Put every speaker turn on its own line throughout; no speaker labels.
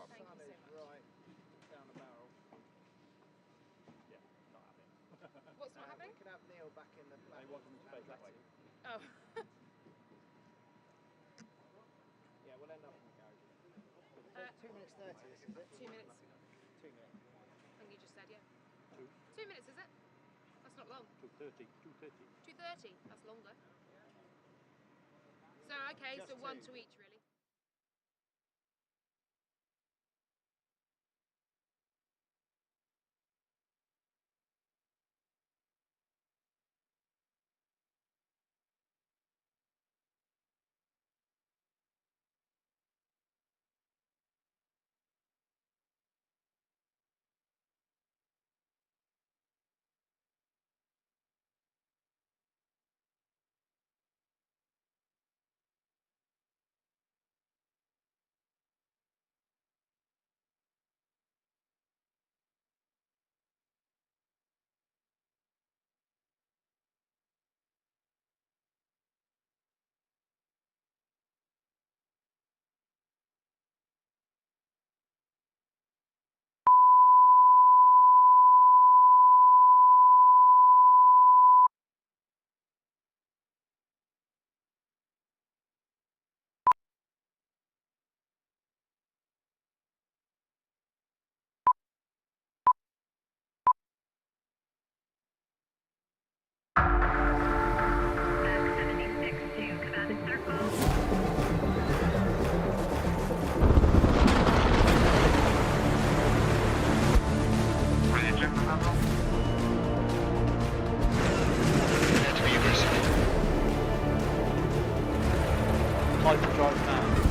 problem.
Thank you so much.
Right down the barrel.
Yeah, not happening.
What's not happening?
We could have Neil back in the
I want them to face that way.
Oh.
Yeah, we'll end up in the garage. So 2 minutes 30, this is it?
2 minutes.
2 minutes.
I think you just said, yeah.
2,
2 minutes, is it? That's not long.
2:30, 2:30.
2:30. That's longer. So, okay,
Just
so one
two.
to each, really.
Hyperdrive now.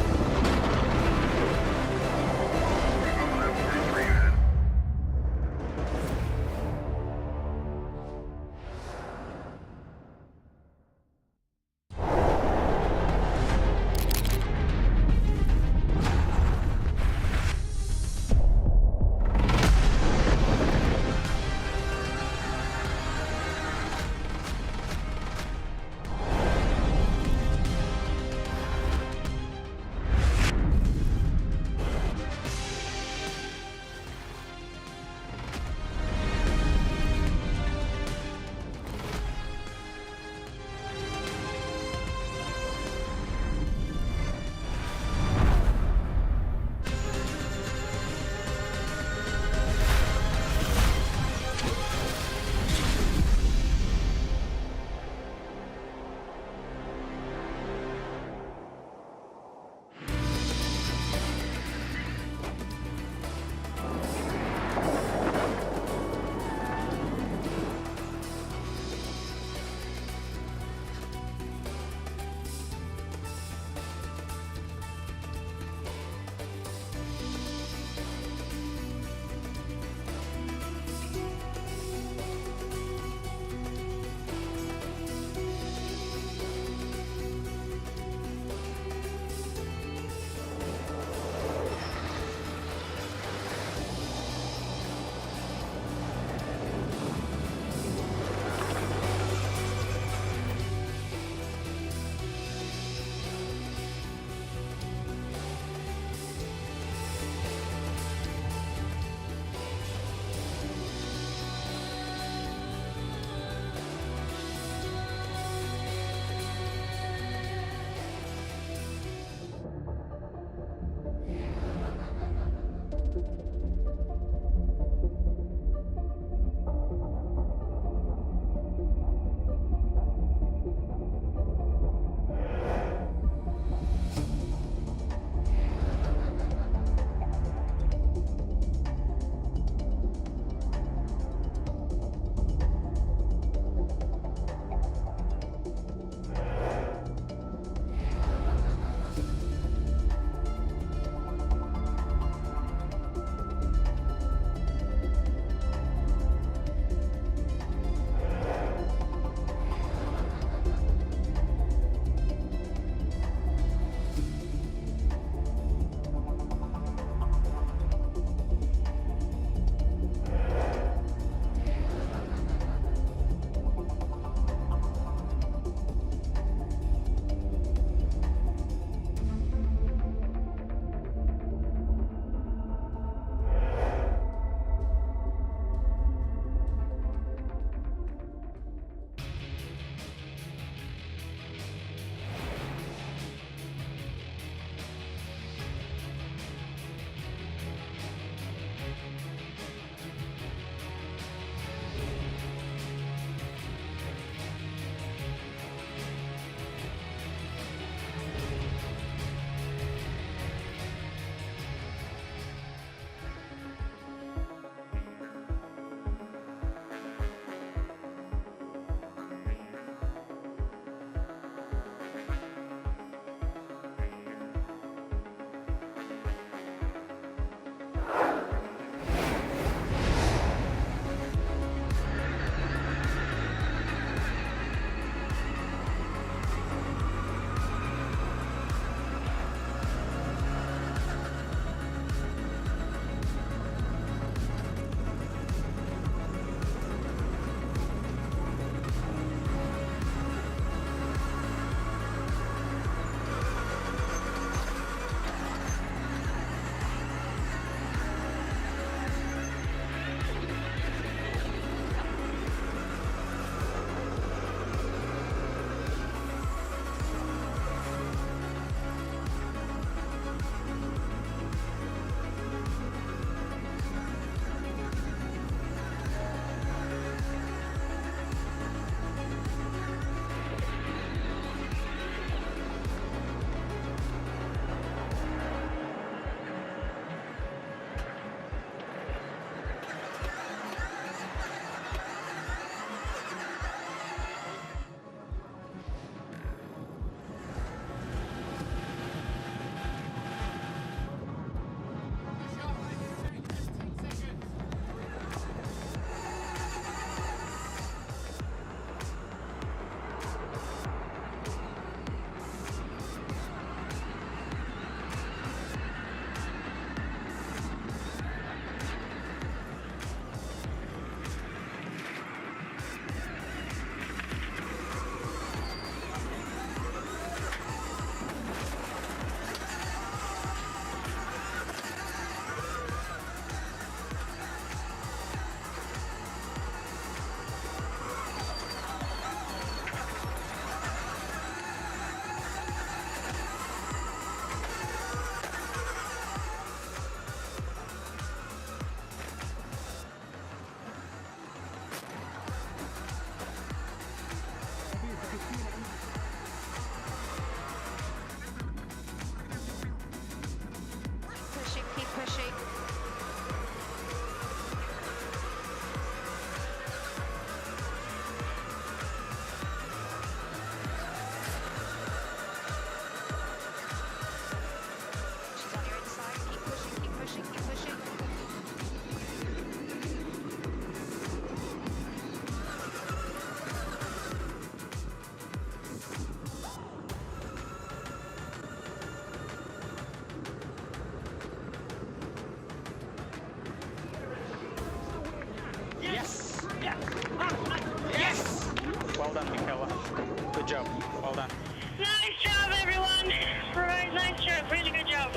job. Well done.
Nice job, everyone. Right, nice job. Really good job.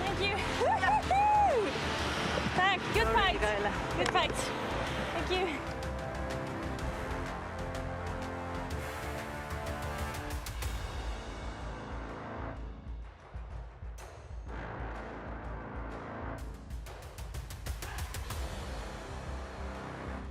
Thank you. Tack, good fight. Good fight. Thank you.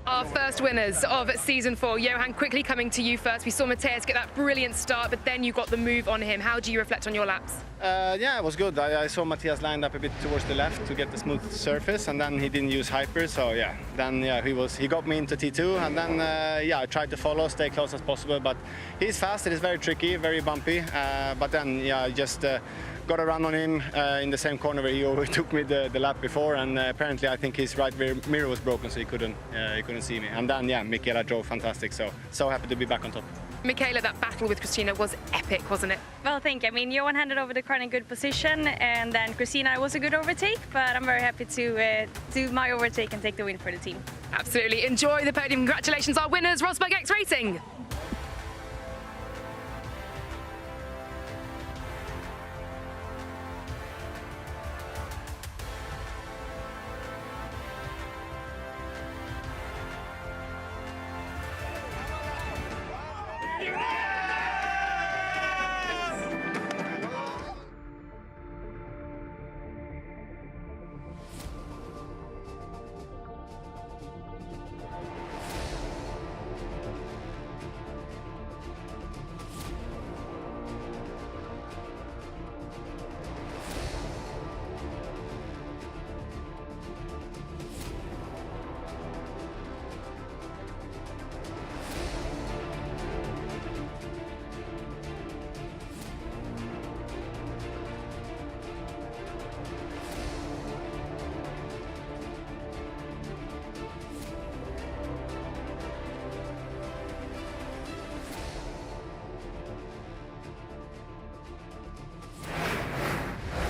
Our first winners of season 4. Johan, quickly coming to you first. We saw Matthias get that brilliant start, but then you got the move on him. How do you reflect on your laps?
Yeah, it was good. I saw Matthias lined up a bit towards the left to get the smooth surface, and then he didn't use hyper. So yeah, then he got me into T2, and then I tried to follow, stay close as possible. But he's fast. It is very tricky, very bumpy. But then just got a run on him in the same corner where he overtook me the lap before, and apparently I think his right rear mirror was broken, so he couldn't see me. And then Michaela drove fantastic. So happy to be back on top.
Michaela, that battle with Christina was epic, wasn't it?
Well, thank you. I mean, Johan handed over the car in a good position, and then Christina was a good overtake, but I'm very happy to do my overtake and take the win for the team.
Absolutely. Enjoy the podium. Congratulations, our winners, Rosberg X Racing.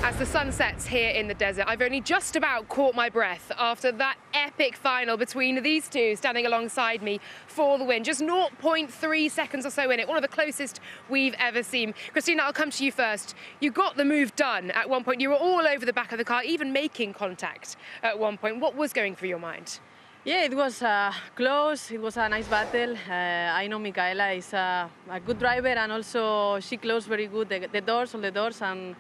As the sun sets here in the desert, I've only just about caught my breath after that epic final between these two standing alongside me for the win. Just 0.3 seconds or so in it, one of the closest we've ever seen. Christina, I'll come to you first. You got the move done at one point. You were all over the back of the car, even making contact at one point. What was going through your mind?
Yeah, it was close. It was a nice battle. I know Michaela is a good driver, and also she closed very good all the doors, and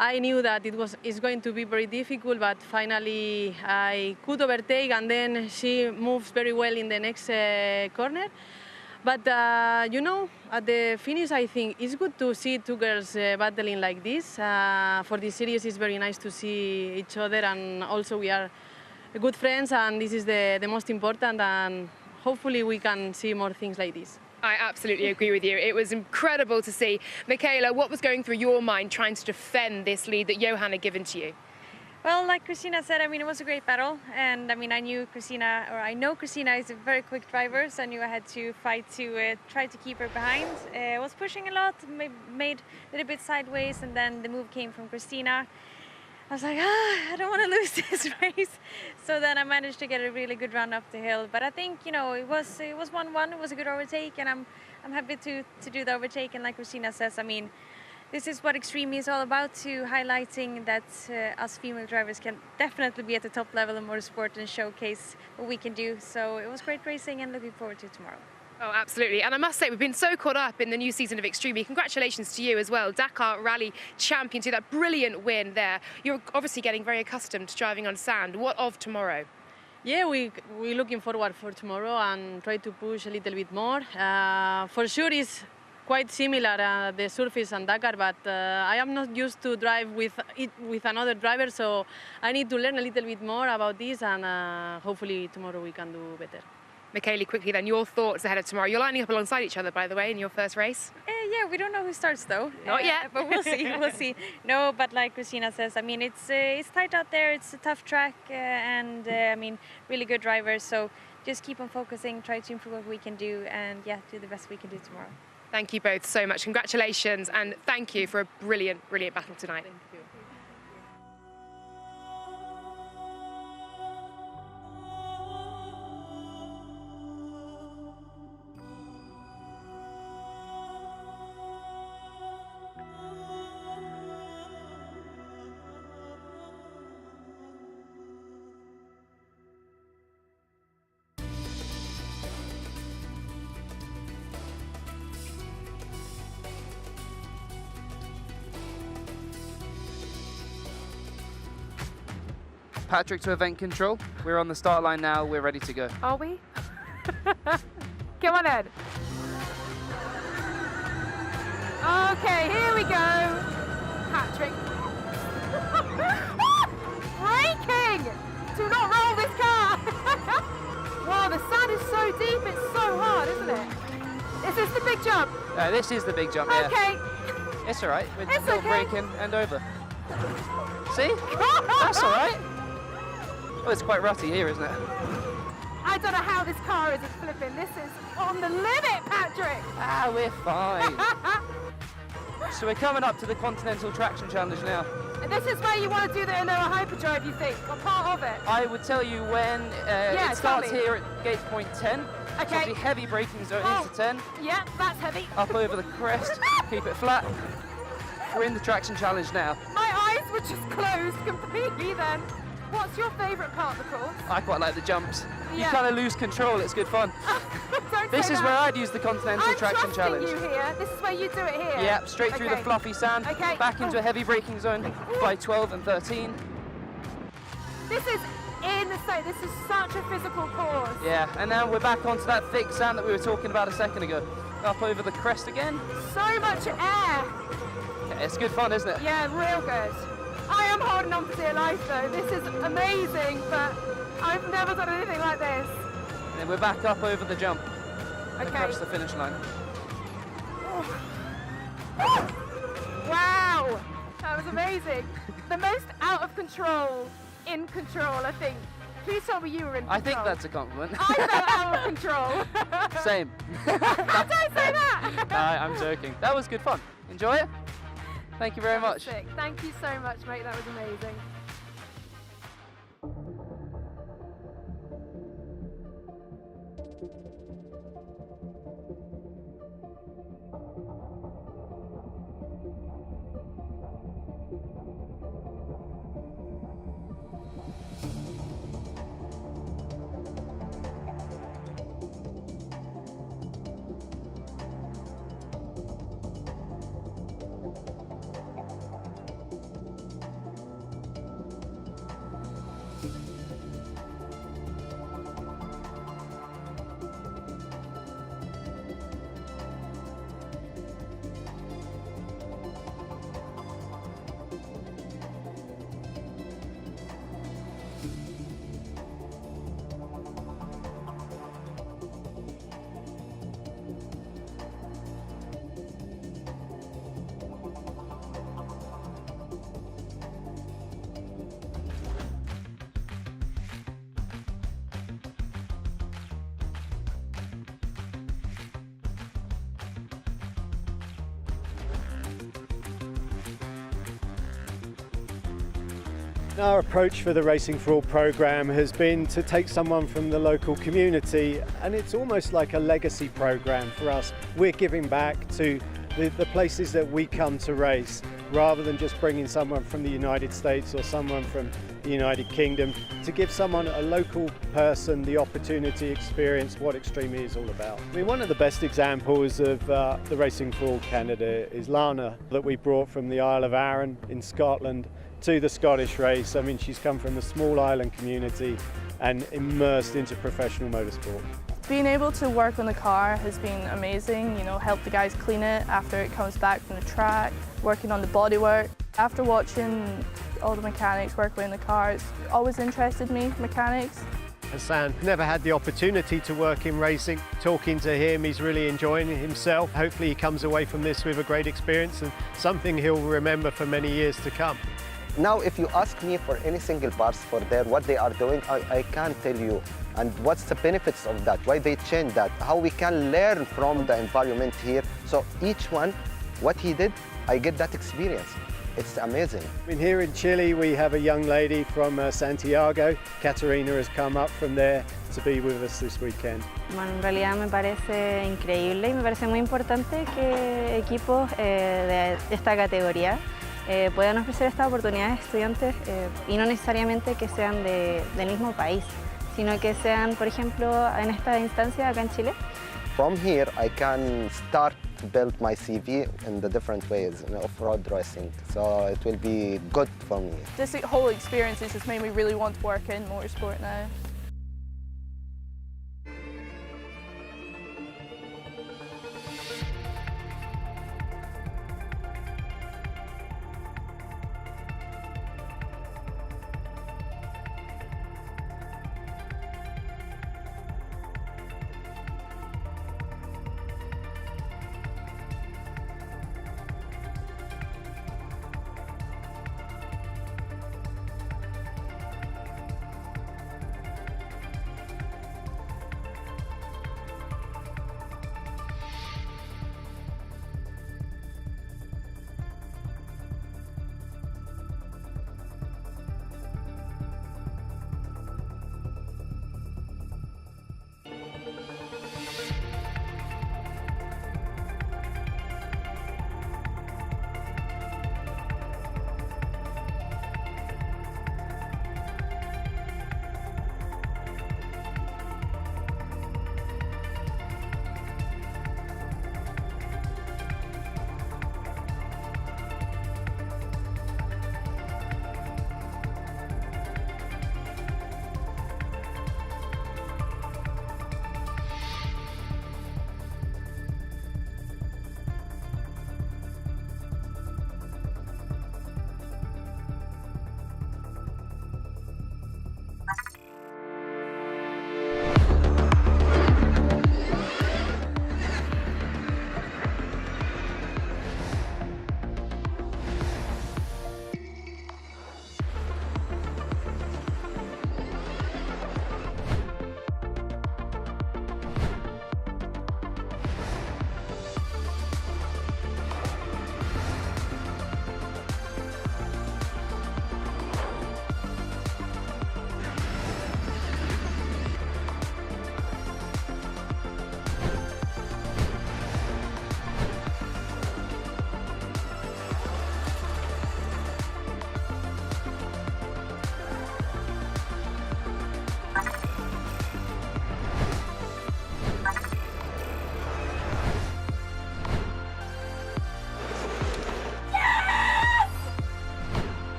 I knew that it's going to be very difficult, but finally I could overtake, and then she moves very well in the next corner. But at the finish, I think it's good to see two girls battling like this. For this series, it's very nice to see each other, and also we are good friends, and this is the most important, and hopefully we can see more things like this.
I absolutely agree with you. It was incredible to see. Michaela, what was going through your mind trying to defend this lead that Johan had given to you?
Well, like Christina said, I mean, it was a great battle, and I mean, I know Christina is a very quick driver, so I knew I had to fight to try to keep her behind. I was pushing a lot, made a little bit sideways, and then the move came from Christina. I was like, I don't want to lose this race. So then I managed to get a really good run up the hill. But I think, it was 1-1. It was a good overtake, and I'm happy to do the overtake. And like Christina says, I mean, this is what Extreme is all about, to highlighting that us female drivers can definitely be at the top level in motorsport and showcase what we can do. So it was great racing, and looking forward to tomorrow.
Oh, absolutely. And I must say, we've been so caught up in the new season of Extreme. Congratulations to you as well. Dakar Rally Champion, to that brilliant win there. You're obviously getting very accustomed to driving on sand. What of tomorrow?
Yeah, we're looking forward for tomorrow and try to push a little bit more. For sure, it's quite similar, the surface and Dakar, but I am not used to drive with another driver, so I need to learn a little bit more about this, and hopefully tomorrow we can do better.
Michaela, quickly then, your thoughts ahead of tomorrow. You're lining up alongside each other, by the way, in your first race.
Yeah, we don't know who starts though.
Not yet.
But we'll see, we'll see. No, but like Christina says, I mean, it's tight out there, it's a tough track, and I mean, really good drivers. So just keep on focusing, try to improve what we can do, and yeah, do the best we can do tomorrow.
Thank you both so much. Congratulations, and thank you for a brilliant, brilliant battle tonight.
Thank you.
Patrick to event control. We're on the start line now. We're ready to go.
Are we? Come on, Ed. Okay, here we go. Patrick. Braking! Do not roll this car! Wow, the sand is so deep, it's so hard, isn't it? Is this the big jump?
This is the big jump, yeah.
Okay.
It's all right. We're
It's
still
okay.
braking and over. See? That's all right. Oh, it's quite rutty here, isn't it?
I don't know how this car isn't flipping. This is on the limit, Patrick!
Ah, we're fine. So we're coming up to the Continental Traction Challenge now.
And this is where you want to do the Aloha Hyperdrive, you think, or part of it?
I would tell you when
Yeah,
it starts
tell me.
here at gate point 10.
Okay.
It's obviously heavy braking zone into 10.
Yeah, that's heavy.
Up over the crest, keep it flat. We're in the Traction Challenge now.
My eyes were just closed completely then. What's your favourite part of the course?
I quite like the jumps. You
Yeah.
kind of lose control, it's good fun.
Don't
This
say
is
that.
where I'd use the Continental
I'm
Traction
trusting
Challenge.
you here. This is where you do it here.
Yeah, straight through the
Okay.
fluffy sand,
Okay.
back into a heavy braking zone by 12 and 13.
This is insane. This is such a physical course.
Yeah, and now we're back onto that thick sand that we were talking about a second ago. Up over the crest again.
So much air.
Yeah, it's good fun, isn't it?
Yeah, real good. I am holding on for dear life though. This is amazing, but I've never done anything like this.
And then we're back up over the jump.
Okay.
Across the finish line.
Wow, that was amazing. The most out of control, in control, I think. Please tell me you were in control.
I think that's a compliment.
I felt out of control.
Same.
Don't say that.
I'm joking. That was good fun. Enjoy it? Thank you very much.
Sick. Thank you so much, mate. That was amazing.
Our approach for the Racing for All programme has been to take someone from the local community, and it's almost like a legacy programme for us. We're giving back to the places that we come to race, rather than just bringing someone from the United States or someone from the United Kingdom, to give someone, a local person, the opportunity to experience what Extreme E is all about. I mean, one of the best examples of the Racing for All candidate is Lana, that we brought from the Isle of Arran in Scotland to the Scottish race. I mean, she's come from a small island community and immersed into professional motorsport.
Being able to work on the car has been amazing, you know, help the guys clean it after it comes back from the track, working on the bodywork. After watching all the mechanics working in the car, it's always interested me, mechanics.
Hassan never had the opportunity to work in racing. Talking to him, he's really enjoying it himself. Hopefully he comes away from this with a great experience and something he'll remember for many years to come.
Now, if you ask me for any single parts for what they are doing, I can't tell you. And what's the benefits of that, why they change that, how we can learn from the environment here. So each one, what he did, I get that experience. It's amazing.
I mean, here in Chile, we have a young lady from Santiago. Katarina has come up from there to be with us this weekend.
Bueno, en realidad me parece increíble y me parece muy importante que equipos de esta categoría puedan ofrecer esta oportunidad a estudiantes y no necesariamente que sean del mismo país, sino que sean, por ejemplo, en esta instancia acá en Chile.
From here, I can start build my CV in the different ways in off-road racing. So it will be good for me.
This whole experience has just made me really want to work in motorsport now.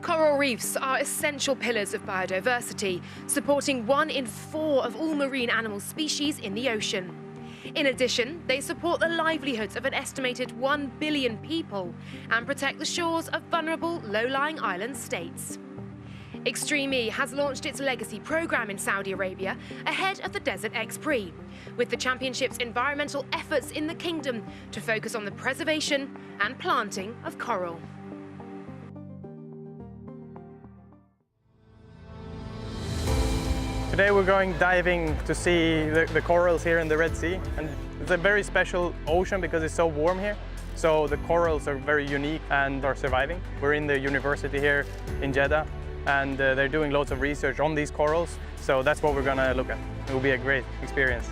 Coral reefs are essential pillars of biodiversity, supporting 1 in 4 of all marine animal species in the ocean. In addition, they support the livelihoods of an estimated 1 billion people and protect the shores of vulnerable low-lying island states. Extreme E has launched its legacy program in Saudi Arabia ahead of the Desert XPRIX, with the championship's environmental efforts in the kingdom to focus on the preservation and planting of coral.
Today we're going diving to see the corals here in the Red Sea, and it's a very special ocean because it's so warm here. So the corals are very unique and are surviving. We're in the university here in Jeddah, and they're doing loads of research on these corals, so that's what we're gonna look at. It will be a great experience.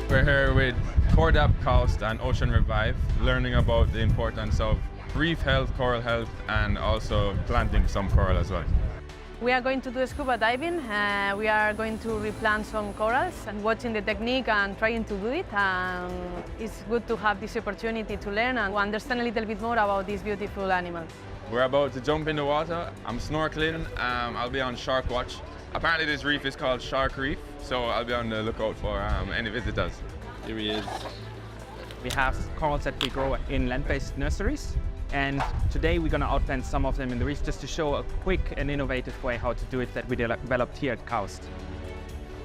We're here with Cordap Coast and Ocean Revive, learning about the importance of reef health, coral health, and also planting some coral as well.
We are going to do scuba diving. We are going to replant some corals and watching the technique and trying to do it. It's good to have this opportunity to learn and understand a little bit more about these beautiful animals.
We're about to jump in the water. I'm snorkeling. I'll be on shark watch. Apparently this reef is called Shark Reef, so I'll be on the lookout for any visitors.
Here he is. We have corals that we grow in land-based nurseries. And today we're going to outplant some of them in the reef just to show a quick and innovative way how to do it that we developed here at KAUST.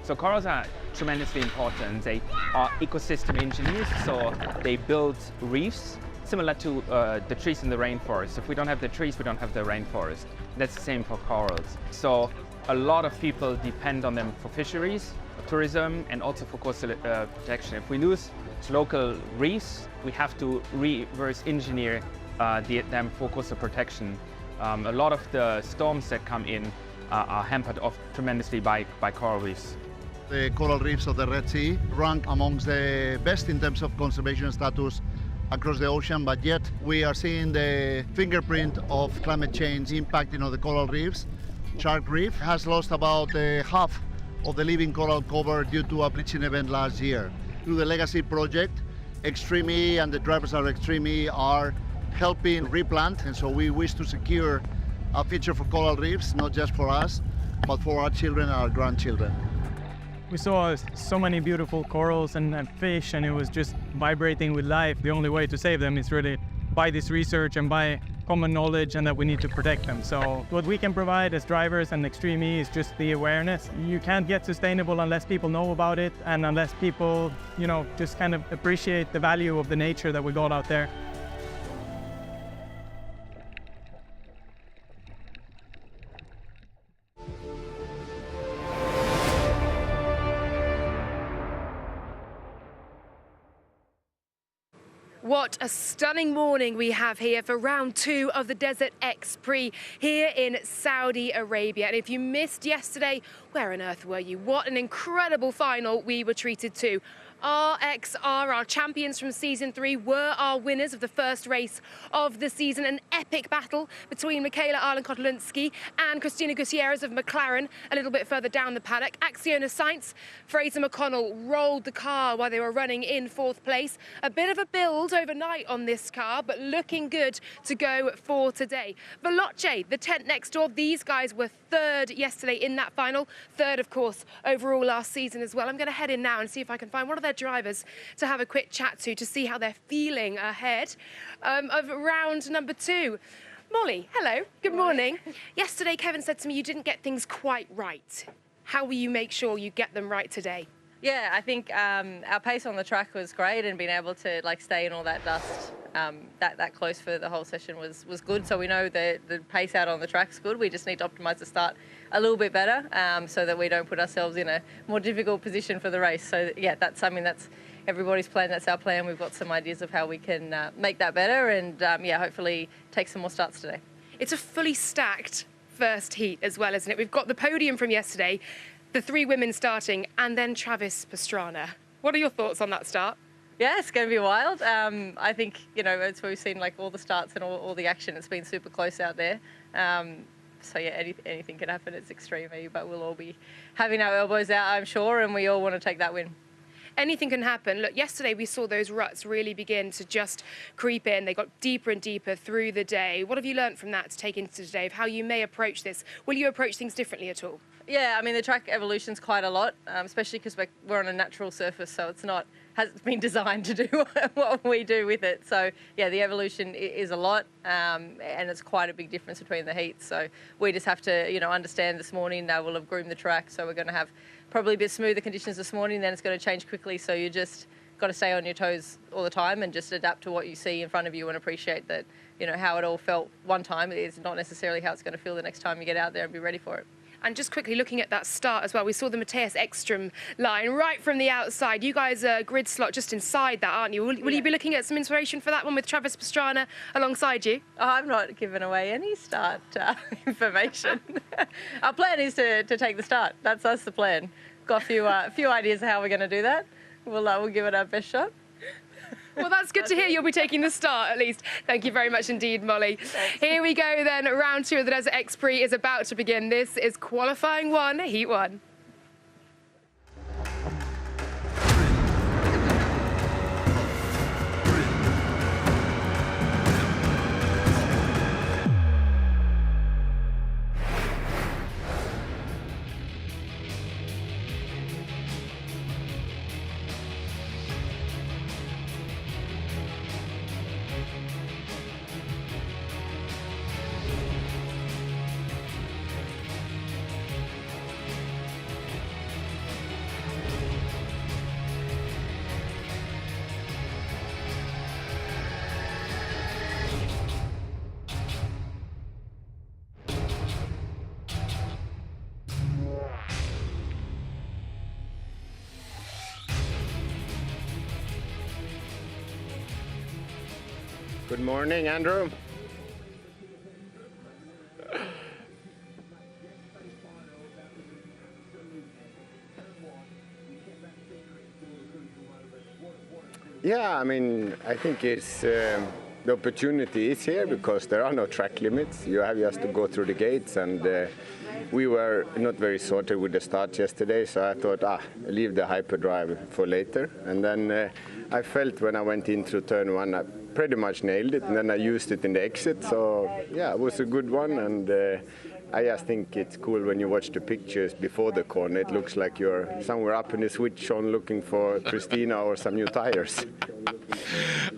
So corals are tremendously important. They are ecosystem engineers, so they build reefs similar to the trees in the rainforest. If we don't have the trees, we don't have the rainforest. That's the same for corals. So a lot of people depend on them for fisheries, tourism, and also for coastal protection. If we lose local reefs, we have to reverse engineer them for coastal protection. A lot of the storms that come in are hampered off tremendously by coral reefs.
The coral reefs of the Red Sea rank amongst the best in terms of conservation status across the ocean, but yet we are seeing the fingerprint of climate change impacting on the coral reefs. Shark Reef has lost about half of the living coral cover due to a bleaching event last year. Through the Legacy project, Extreme E and the drivers of Extreme E are helping replant, and so we wish to secure a future for coral reefs, not just for us, but for our children and our grandchildren.
We saw so many beautiful corals and fish, and it was just vibrating with life. The only way to save them is really by this research and by common knowledge, and that we need to protect them. So what we can provide as drivers and Extreme E is just the awareness. You can't get sustainable unless people know about it, and unless people, just kind of appreciate the value of the nature that we got out there.
What a stunning morning we have here for round 2 of the Desert XPRIX here in Saudi Arabia. And if you missed yesterday, where on earth were you? What an incredible final we were treated to. RXR, our champions from season 3, were our winners of the first race of the season. An epic battle between Michaela Arlen-Kotlinski and Christina Gutierrez of McLaren a little bit further down the paddock. Acciona Sainz, Fraser McConnell rolled the car while they were running in 4th place. A bit of a build overnight on this car, but looking good to go for today. Veloce, the tent next door, these guys were 3rd yesterday in that final. 3rd, of course, overall last season as well. I'm going to head in now and see if I can find one of their drivers to have a quick chat to see how they're feeling ahead of round number 2. Molly, hello, good morning. Yesterday, Kevin said to me you didn't get things quite right. How will you make sure you get them right today?
Yeah, I think our pace on the track was great, and being able to stay in all that dust that close for the whole session was good. So we know the pace out on the track's good. We just need to optimise the start a little bit better so that we don't put ourselves in a more difficult position for the race. So yeah, that's something that's everybody's plan. That's our plan. We've got some ideas of how we can make that better, and yeah, hopefully take some more starts today.
It's a fully stacked first heat as well, isn't it? We've got the podium from yesterday, the 3 women starting, and then Travis Pastrana. What are your thoughts on that start?
Yeah, it's going to be wild. I think, it's where we've seen all the starts and all the action. It's been super close out there. So yeah, anything can happen. It's Extreme E, but we'll all be having our elbows out, I'm sure, and we all want to take that win.
Anything can happen. Look, yesterday we saw those ruts really begin to just creep in. They got deeper and deeper through the day. What have you learned from that to take into today of how you may approach this? Will you approach things differently at all?
Yeah, I mean, the track evolution's quite a lot, especially because we're on a natural surface, so hasn't been designed to do what we do with it. So yeah, the evolution is a lot, and it's quite a big difference between the heats. So we just have to, understand this morning we'll have groomed the track, so we're going to have probably a bit smoother conditions this morning, then it's going to change quickly. So you just got to stay on your toes all the time and just adapt to what you see in front of you and appreciate that, how it all felt one time is not necessarily how it's going to feel the next time you get out there, and be ready for it.
And just quickly looking at that start as well, we saw the Matthias Ekstrom line right from the outside. You guys are grid slot just inside that, aren't you? Will you be looking at some inspiration for that one with Travis Pastrana alongside you?
Oh, I'm not giving away any start information. Our plan is to take the start. That's the plan. Got a few ideas of how we're going to do that. We'll give it our best shot.
Well, that's good to hear. You'll be taking the start, at least. Thank you very much indeed, Molly. Thanks. Here we go then. Round 2 of the Desert XPRIX is about to begin. This is qualifying 1, heat 1.
Good morning, Andrew.
Yeah, I mean, I think it's the opportunity is here because there are no track limits. You have just to go through the gates, and we were not very sorted with the start yesterday, so I thought, leave the hyperdrive for later. And then I felt when I went in through turn one, I pretty much nailed it, and then I used it in the exit. So yeah, it was a good one, and I just think it's cool when you watch the pictures before the corner. It looks like you're somewhere up in the switch on looking for Christina or some new tires.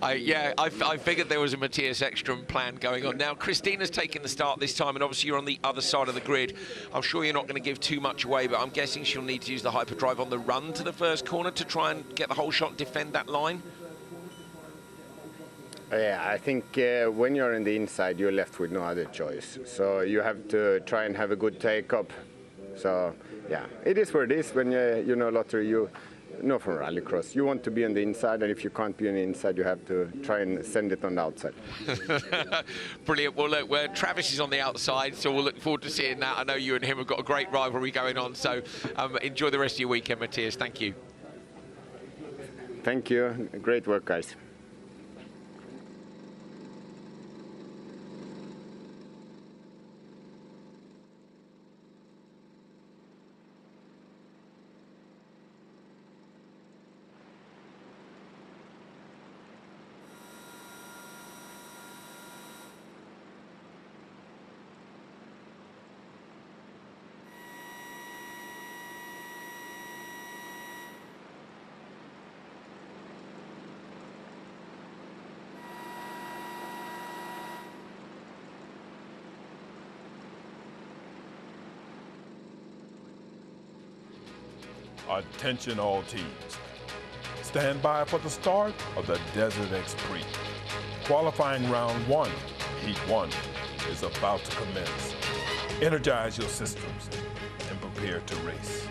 I figured there was a Matthias Ekström plan going on. Now, Christina's taking the start this time, and obviously you're on the other side of the grid. I'm sure you're not going to give too much away, but I'm guessing she'll need to use the hyperdrive on the run to the first corner to try and get the whole shot and defend that line.
Yeah, I think when you're in the inside, you're left with no other choice. So you have to try and have a good take-up. So yeah, it is what it is. When you know lottery, you know from rallycross, you want to be on the inside, and if you can't be on the inside, you have to try and send it on the outside.
Brilliant. Well, look, Travis is on the outside, so we'll look forward to seeing that. I know you and him have got a great rivalry going on, so enjoy the rest of your weekend, Matthias. Thank you.
Thank you. Great work, guys.
Attention all teams. Stand by for the start of the Desert XPRIX. Qualifying round 1, heat 1, is about to commence. Energize your systems and prepare to race.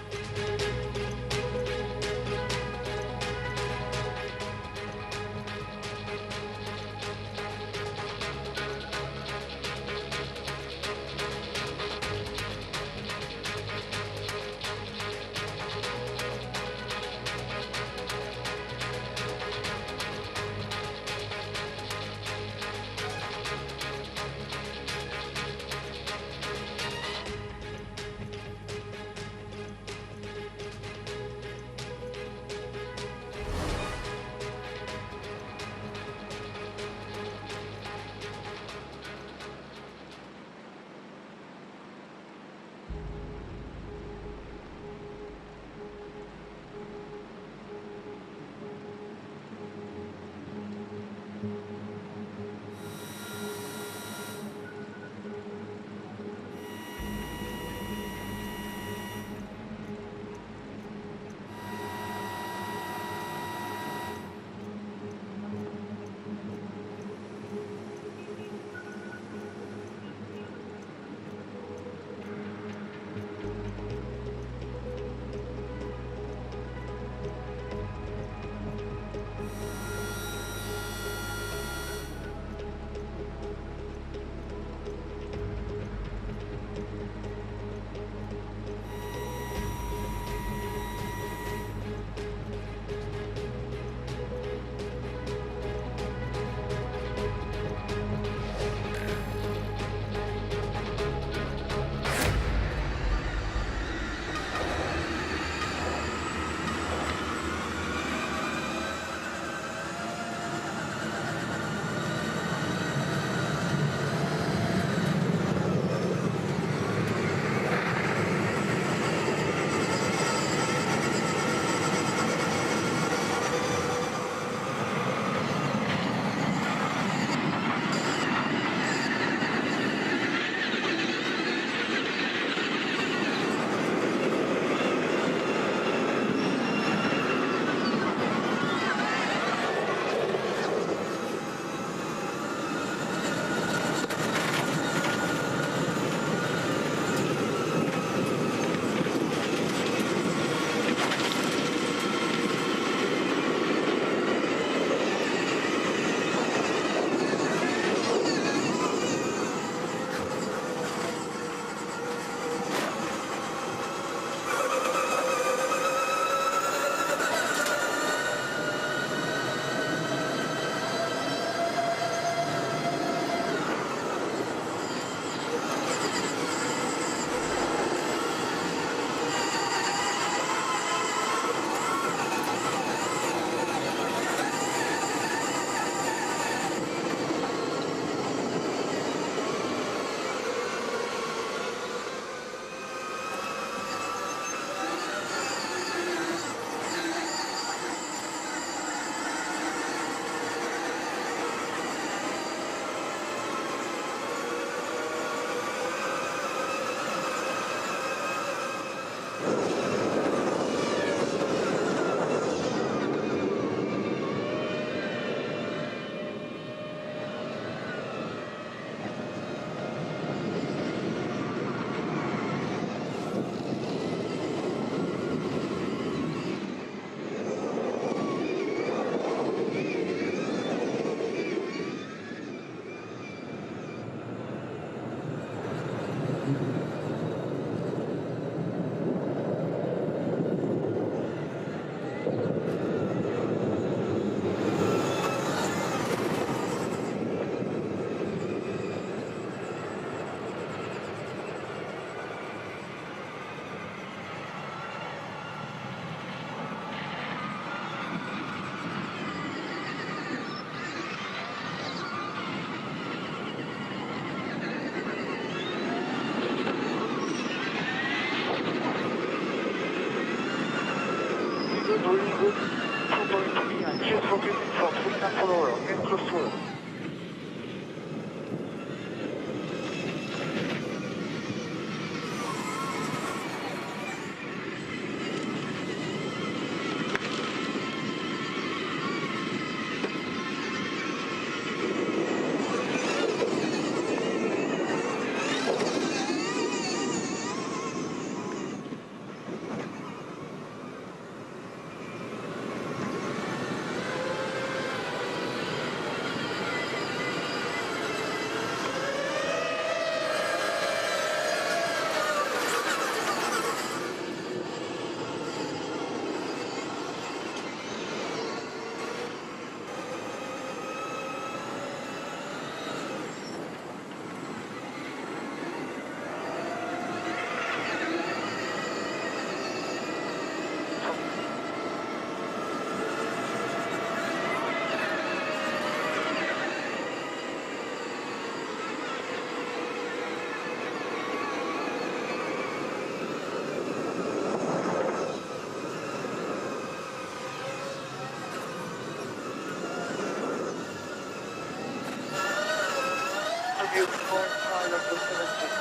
really good. 2.3 and just focusing from full tank follower, okay? Close to her.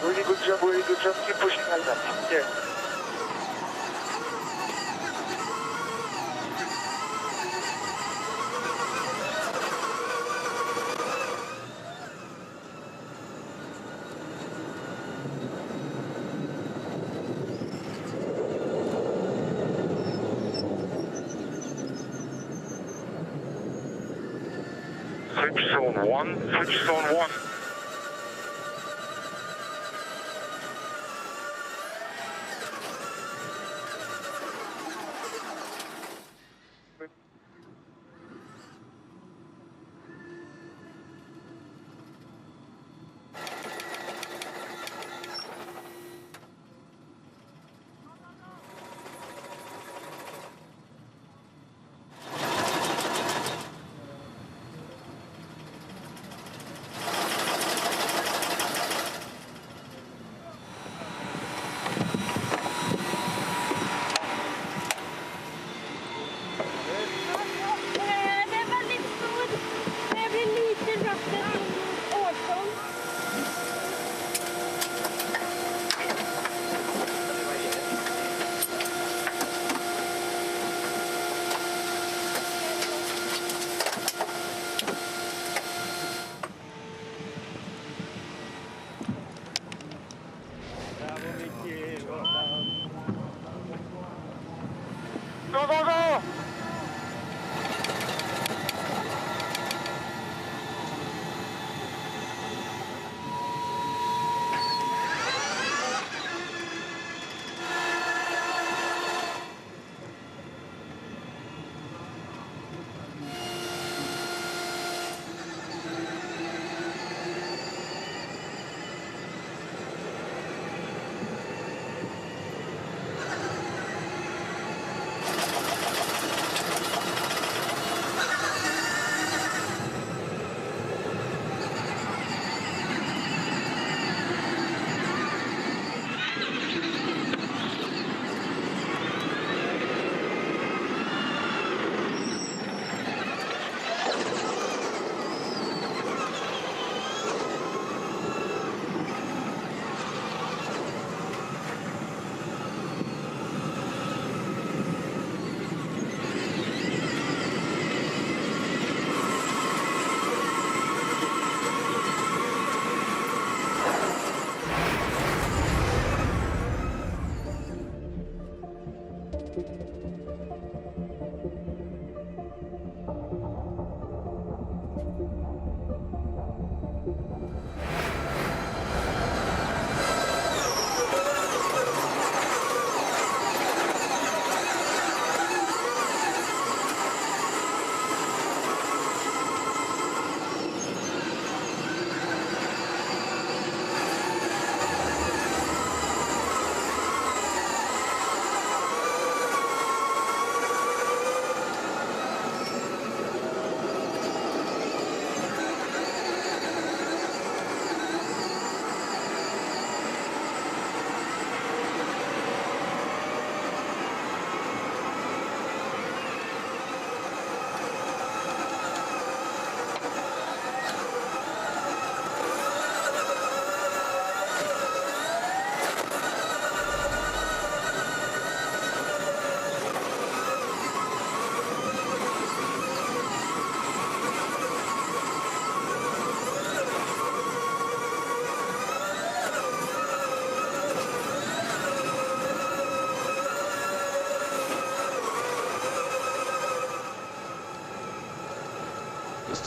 Really good job, really good job. Keep pushing like that. Yeah. Switch zone 1, switch zone 1.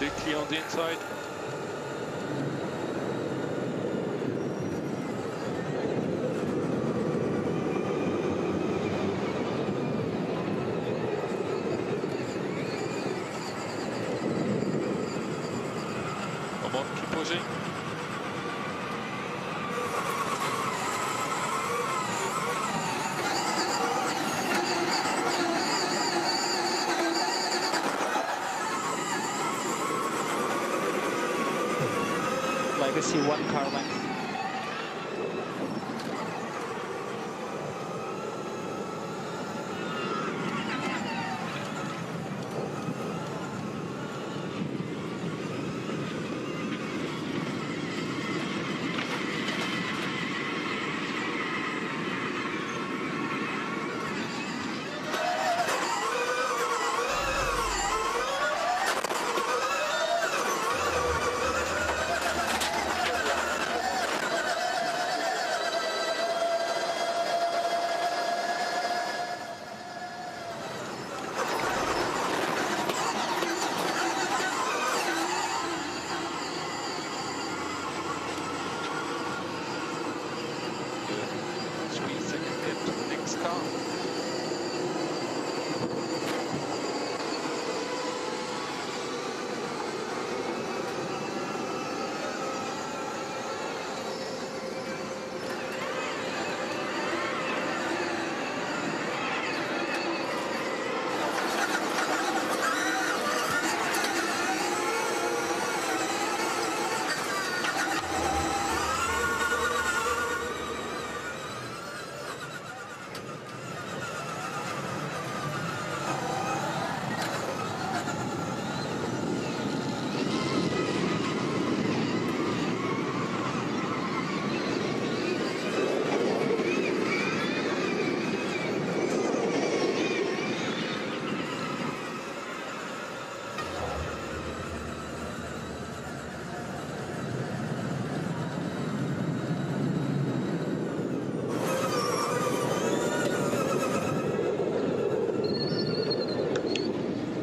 2 clear on the inside. Come on, keep pushing.
Legacy 1 car length.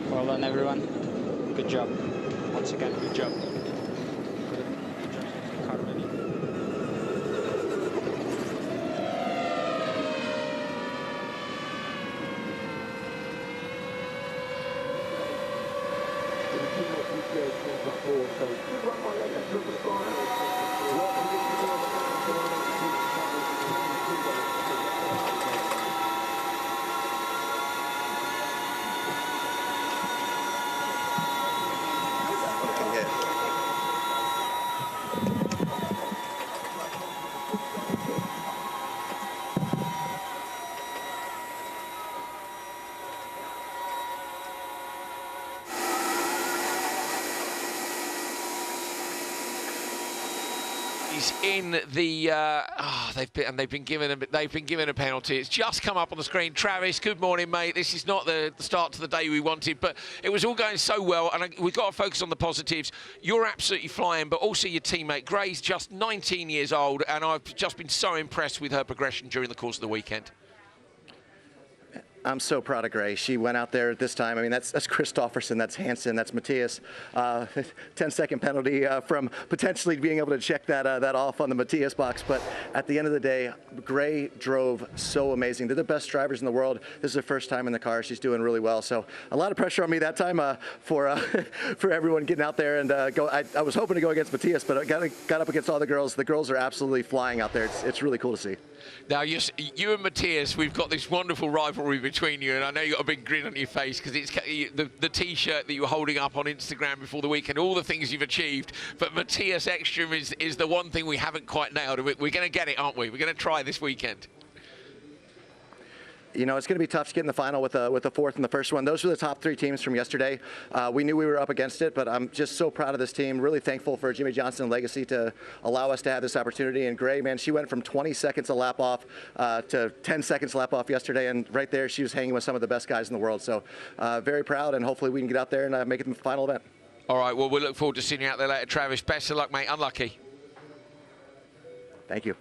Well done, everyone. Good job. Once again, good job. Good job getting the car ready.
He's in the. They've been given a penalty. It's just come up on the screen. Travis, good morning, mate. This is not the start to the day we wanted, but it was all going so well, and we've got to focus on the positives. You're absolutely flying, but also your teammate Gray's just 19 years old, and I've just been so impressed with her progression during the course of the weekend.
I'm so proud of Gray. She went out there this time. I mean, that's Christofferson, that's Hansen, that's Matthias. 10-second penalty from potentially being able to check that off on the Matthias box. But at the end of the day, Gray drove so amazing. They're the best drivers in the world. This is her first time in the car. She's doing really well. So a lot of pressure on me that time for everyone getting out there and go. I was hoping to go against Matthias, but I got up against all the girls. The girls are absolutely flying out there. It's really cool to see.
Now, you and Matthias, we've got this wonderful rivalry between you, and I know you've got a big grin on your face because it's the T-shirt that you were holding up on Instagram before the weekend, all the things you've achieved. But Matthias Ekstrom is the one thing we haven't quite nailed. We're going to get it, aren't we? We're going to try this weekend.
You know, it's going to be tough to get in the final with the fourth and the first one. Those were the top three teams from yesterday. We knew we were up against it, but I'm just so proud of this team. Really thankful for Jimmy Johnson and Legacy to allow us to have this opportunity. And Gray, man, she went from 20 seconds a lap off to 10 seconds a lap off yesterday. And right there, she was hanging with some of the best guys in the world. So very proud, and hopefully we can get out there and make it the final event.
All right, well, we'll look forward to seeing you out there later, Travis. Best of luck, mate. Unlucky.
Thank you.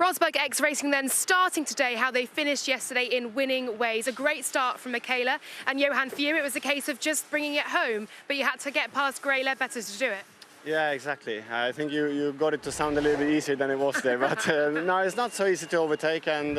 Rosberg X Racing then starting today how they finished yesterday in winning ways. A great start from Michaela. And Johan, for you, it was a case of just bringing it home, but you had to get past Gray Ledbetter to do it.
Yeah, exactly. I think you got it to sound a little bit easier than it was there, but no, it's not so easy to overtake. And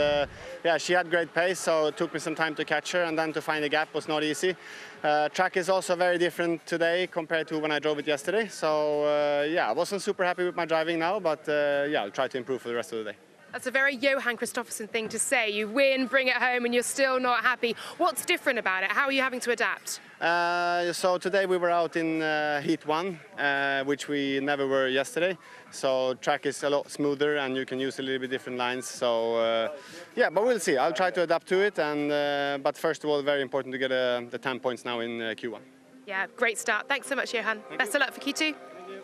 yeah, she had great pace, so it took me some time to catch her, and then to find the gap was not easy. Track is also very different today compared to when I drove it yesterday. So yeah, I wasn't super happy with my driving now, but yeah, I'll try to improve for the rest of the day.
That's a very Johan Kristoffersen thing to say. You win, bring it home, and you're still not happy. What's different about it? How are you having to adapt?
So today we were out in Heat 1, which we never were yesterday. So track is a lot smoother and you can use a little bit different lines. So yeah, but we'll see. I'll try to adapt to it. And but first of all, very important to get the 10 points now in Q1.
Yeah, great start. Thanks so much, Johan. Best of luck for Q2.
Thank you.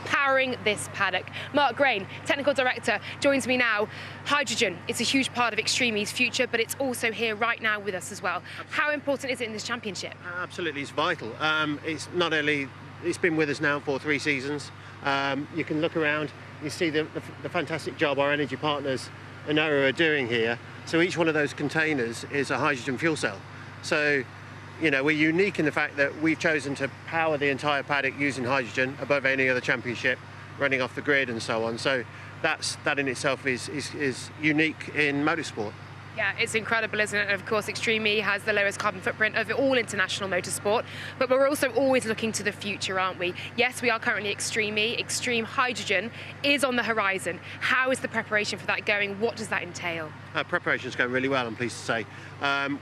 Powering this paddock. Mark Grain, Technical Director, joins me now. Hydrogen, it's a huge part of Extreme's future, but it's also here right now with us as well. How important is it in this championship?
Absolutely, it's vital. It's not only, it's been with us now for 3 seasons. You can look around, you see the fantastic job our energy partners Acciona are doing here. So each one of those containers is a hydrogen fuel cell. So, you know, we're unique in the fact that we've chosen to power the entire paddock using hydrogen above any other championship, running off the grid and so on. So that in itself is unique in motorsport.
Yeah, it's incredible, isn't it? Of course, Extreme E has the lowest carbon footprint of all international motorsport, but we're also always looking to the future, aren't we? Yes, we are currently Extreme E. Extreme Hydrogen is on the horizon. How is the preparation for that going? What does that entail?
Preparation's going really well, I'm pleased to say.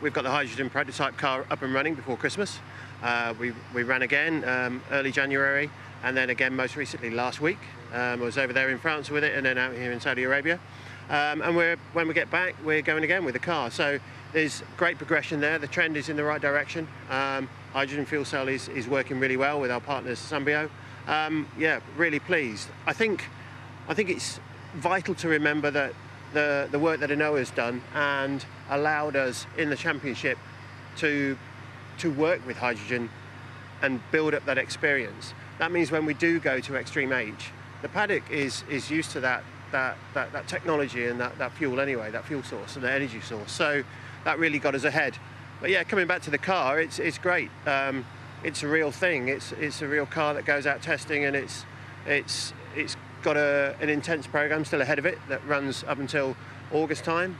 We've got the hydrogen prototype car up and running before Christmas. We ran again early January, and then again most recently last week. I was over there in France with it, and then out here in Saudi Arabia. And when we get back, we're going again with the car. So there's great progression there. The trend is in the right direction. Hydrogen fuel cell is working really well with our partners, Sunbio. Yeah, really pleased. I think it's vital to remember that the work that Acciona has done and allowed us in the championship to work with hydrogen and build up that experience. That means when we do go to Extreme H, the paddock is used to that technology and that fuel anyway, that fuel source and the energy source. So that really got us ahead. But yeah, coming back to the car, it's great. It's a real thing. It's a real car that goes out testing, and it's got an intense program still ahead of it that runs up until August time.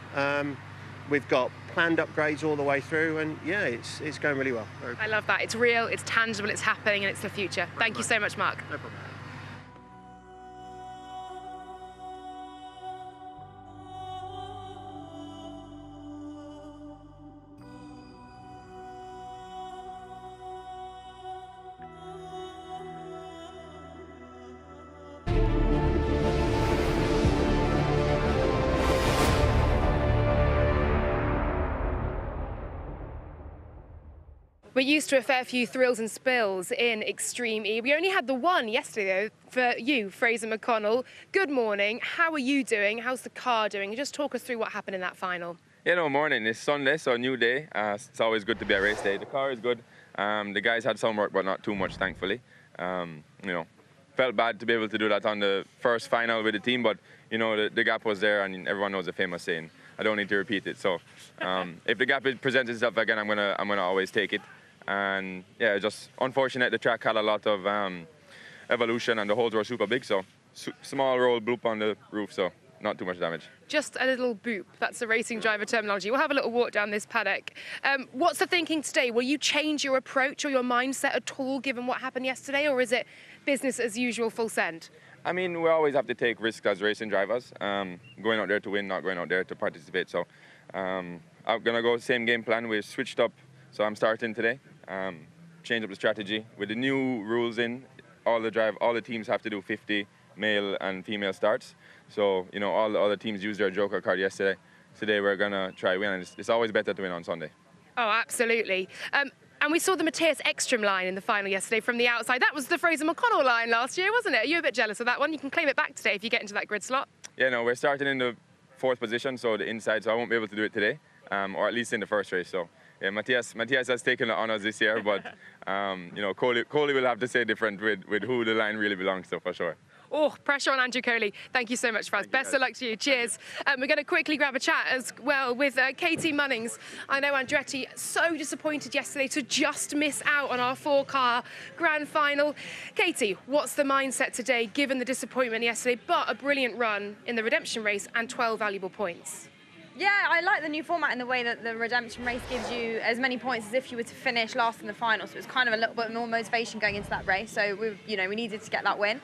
We've got planned upgrades all the way through, and yeah, it's going really well.
I love that. It's real, it's tangible, it's happening, and it's the future. Thank you so much, Mark.
No problem.
We're used to a fair few thrills and spills in Extreme E. We only had the one yesterday, though, for you, Fraser McConnell. Good morning. How are you doing? How's the car doing? Just talk us through what happened in that final.
Yeah, no, morning. It's Sunday, so a new day. It's always good to be a race day. The car is good. The guys had some work, but not too much, thankfully. Felt bad to be able to do that on the first final with the team, but, the gap was there, and everyone knows the famous saying. I don't need to repeat it. So if the gap presents itself again, I'm gonna always take it. And yeah, just unfortunate the track had a lot of evolution and the holes were super big, so small roll bloop on the roof, so not too much damage.
Just a little boop. That's the racing driver terminology. We'll have a little walk down this paddock. What's the thinking today? Will you change your approach or your mindset at all given what happened yesterday, or is it business as usual, full send?
I mean, we always have to take risks as racing drivers. Going out there to win, not going out there to participate. So I'm gonna go same game plan. We switched up, so I'm starting today. Change up the strategy with the new rules in. All the teams have to do 50 male and female starts. So all the other teams used their joker card yesterday. Today we're gonna try win, and it's always better to win on Sunday.
Oh, absolutely. And we saw the Matthias Ekstrom line in the final yesterday from the outside. That was the Fraser McConnell line last year, wasn't it? Are you a bit jealous of that one? You can claim it back today if you get into that grid slot.
Yeah, no, we're starting in the 4th position, so the inside, so I won't be able to do it today, or at least in the first race. So yeah, Matthias has taken the honours this year, but Coley will have to say different with who the line really belongs to for sure.
Oh, pressure on Andrew Coley. Thank you so much, Fraz. Best of luck to you. Cheers. We're going to quickly grab a chat as well with Katie Munnings. I know Andretti so disappointed yesterday to just miss out on our 4-car grand final. Katie, what's the mindset today given the disappointment yesterday, but a brilliant run in the redemption race and 12 valuable points?
Yeah, I like the new format in the way that the redemption race gives you as many points as if you were to finish last in the final. So it's kind of a little bit more motivation going into that race. So we needed to get that win.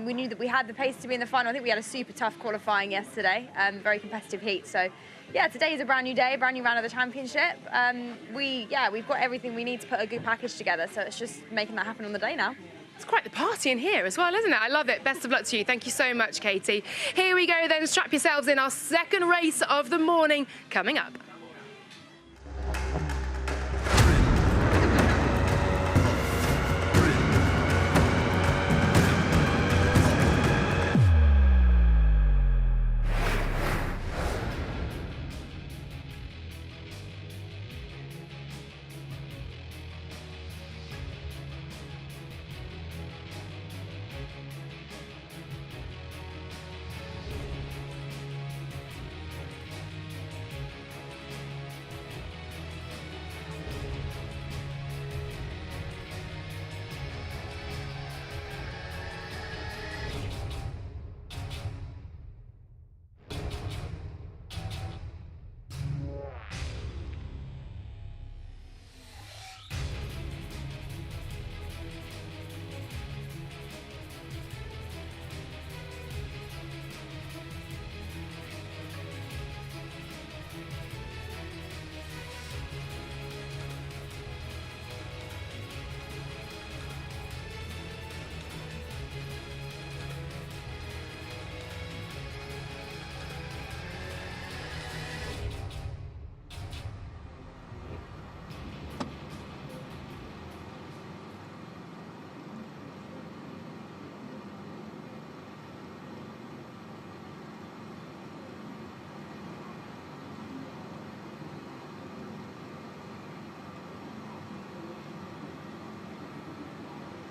We knew that we had the pace to be in the final. I think we had a super tough qualifying yesterday, very competitive heat. So yeah, today is a brand new day, brand new round of the championship. We've got everything we need to put a good package together. So it's just making that happen on the day now.
It's quite the party in here as well, isn't it? I love it. Best of luck to you. Thank you so much, Katie. Here we go then. Strap yourselves in. Our second race of the morning coming up.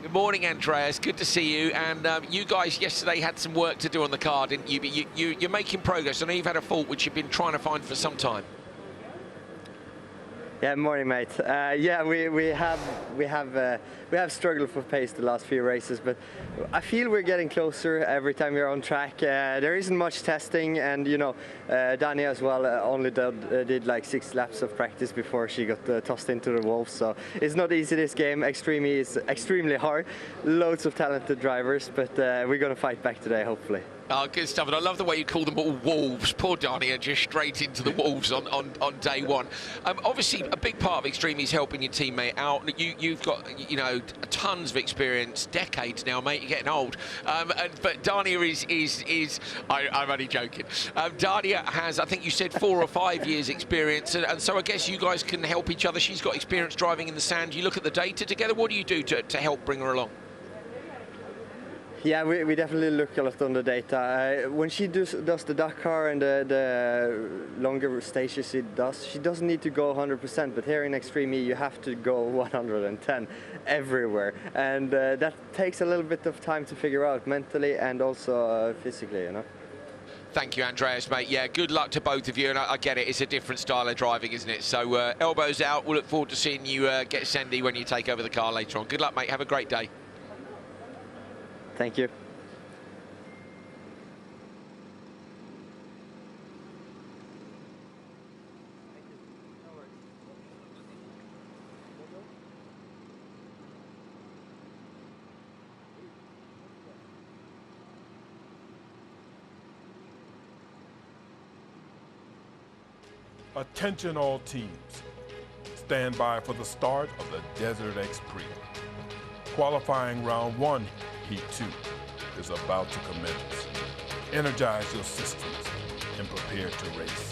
Good morning, Andreas. Good to see you. And you guys yesterday had some work to do on the car, didn't you? But you're making progress. I know you've had a fault which you've been trying to find for some time.
Yeah, morning, mate. Yeah, we have struggled for pace the last few races, but I feel we're getting closer every time we're on track. There isn't much testing, and Dani as well only did like 6 laps of practice before she got tossed into the wolves. So it's not easy, this game. Extreme E is extremely hard. Loads of talented drivers, but we're gonna fight back today, hopefully.
Oh, good stuff. And I love the way you call them all wolves. Poor Dania, just straight into the wolves on day one. Obviously, a big part of Extreme is helping your teammate out. You've got, you know, tons of experience, decades now, mate. You're getting old. But Dania is I'm only joking. Dania has, I think you said 4 or 5 years experience. And so I guess you guys can help each other. She's got experience driving in the sand. You look at the data together. What do you do to help bring her along?
Yeah, we definitely look a lot on the data. When she does the Dakar and the longer stages she doesn't need to go 100%, but here in Extreme E you have to go 110 everywhere. And that takes a little bit of time to figure out mentally and also physically, you know.
Thank you, Andreas, mate. Yeah, good luck to both of you, and I get it. It's a different style of driving, isn't it? So elbows out. We'll look forward to seeing you get Sandy when you take over the car later on. Good luck, mate. Have a great day.
Thank you.
Attention all teams. Stand by for the start of the Desert XPRIX. Qualifying round 1, heat 2, is about to commence. Energize your systems and prepare to race.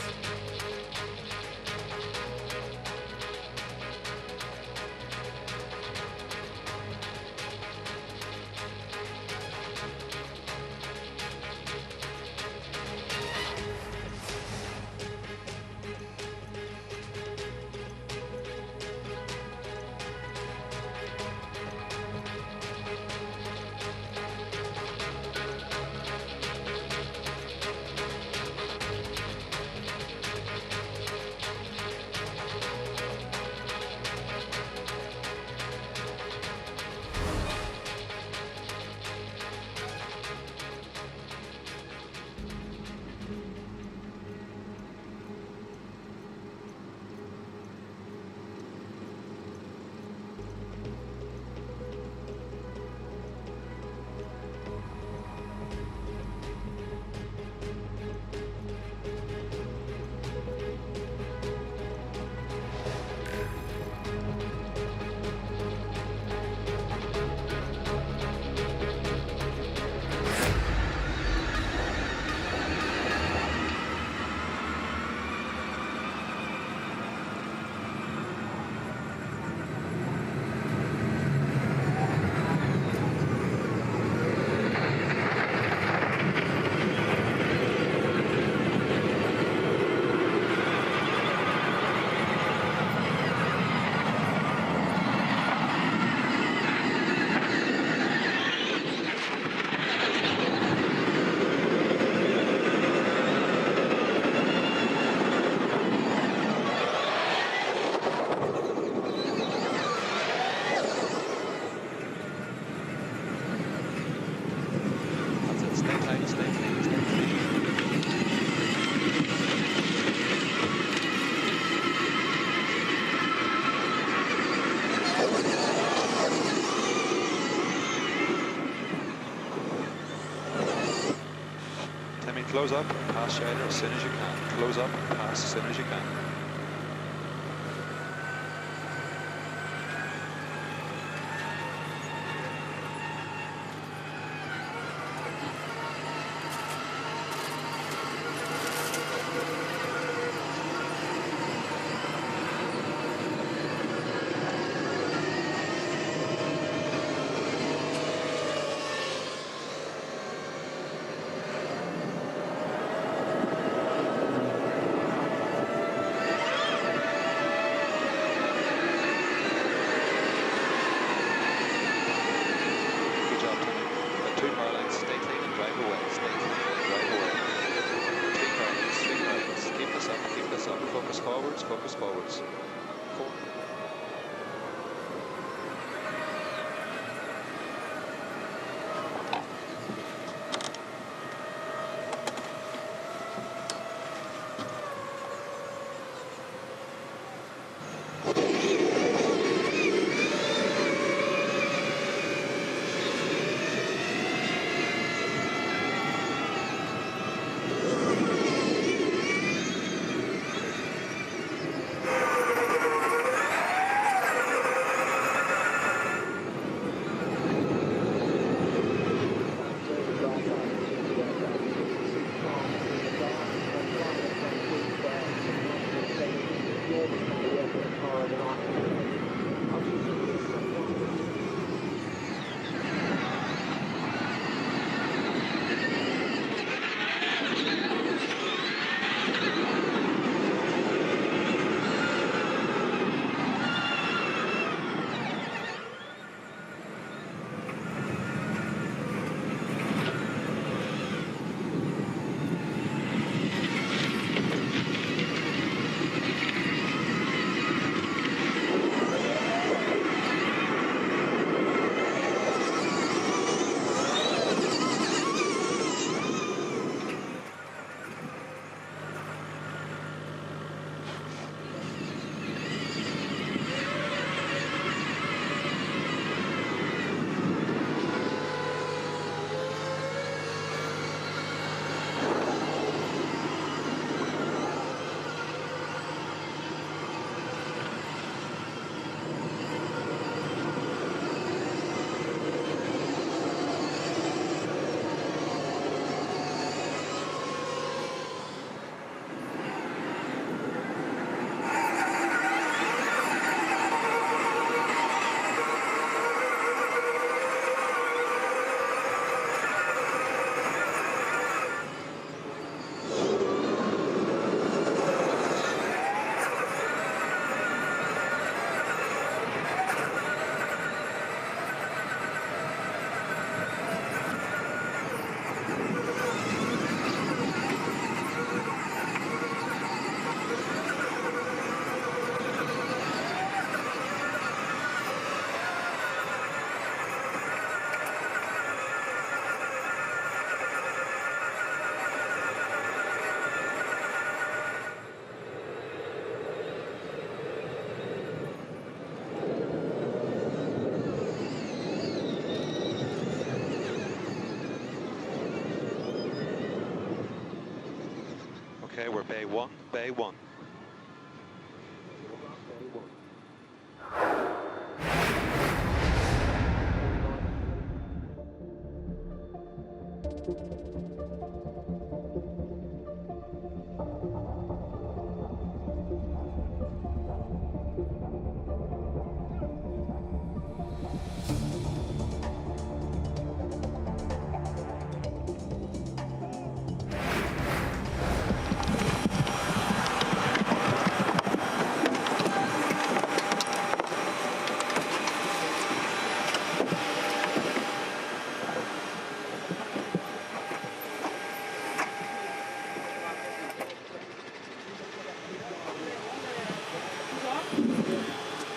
Close up and pass Shader as soon as you can. Close up and pass as soon as you can. Focus forwards. over bay 1, bay 1.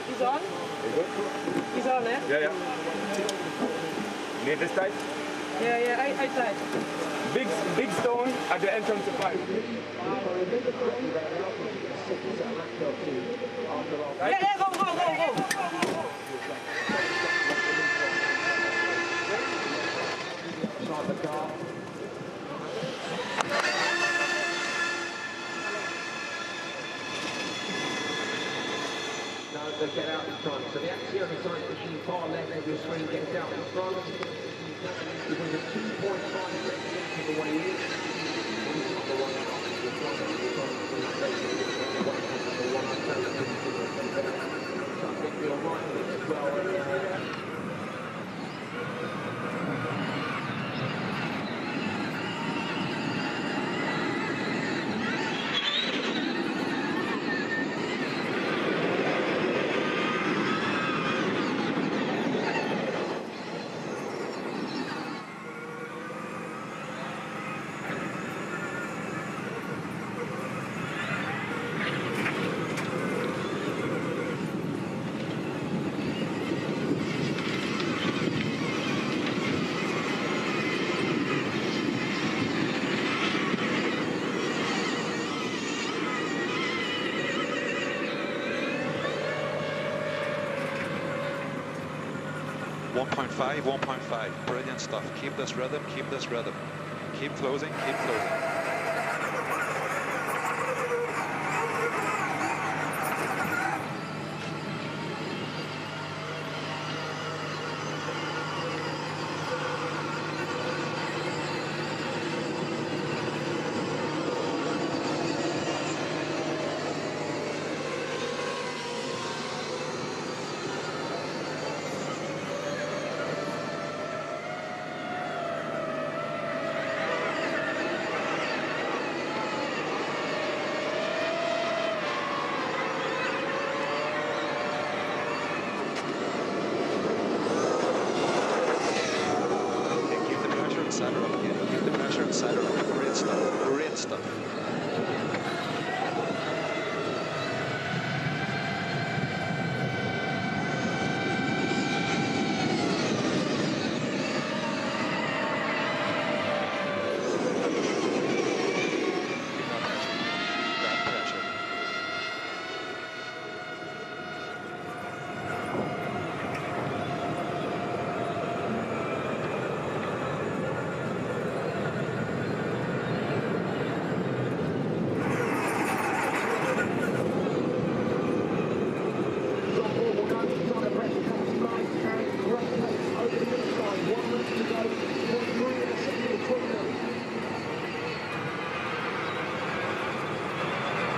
He's on? He's on, eh?
Yeah, yeah. Need this tight?
Yeah, I tried.
Big stone at the entrance to 5.
Yeah, go.
To get out in front. So the Acciona side machine far left of your screen gets out in front. It was a 2.5 second to the way in. So I think you're right with it as well. .5, 1.5, brilliant stuff. Keep this rhythm, keep this rhythm. Keep closing, keep closing. Great stuff.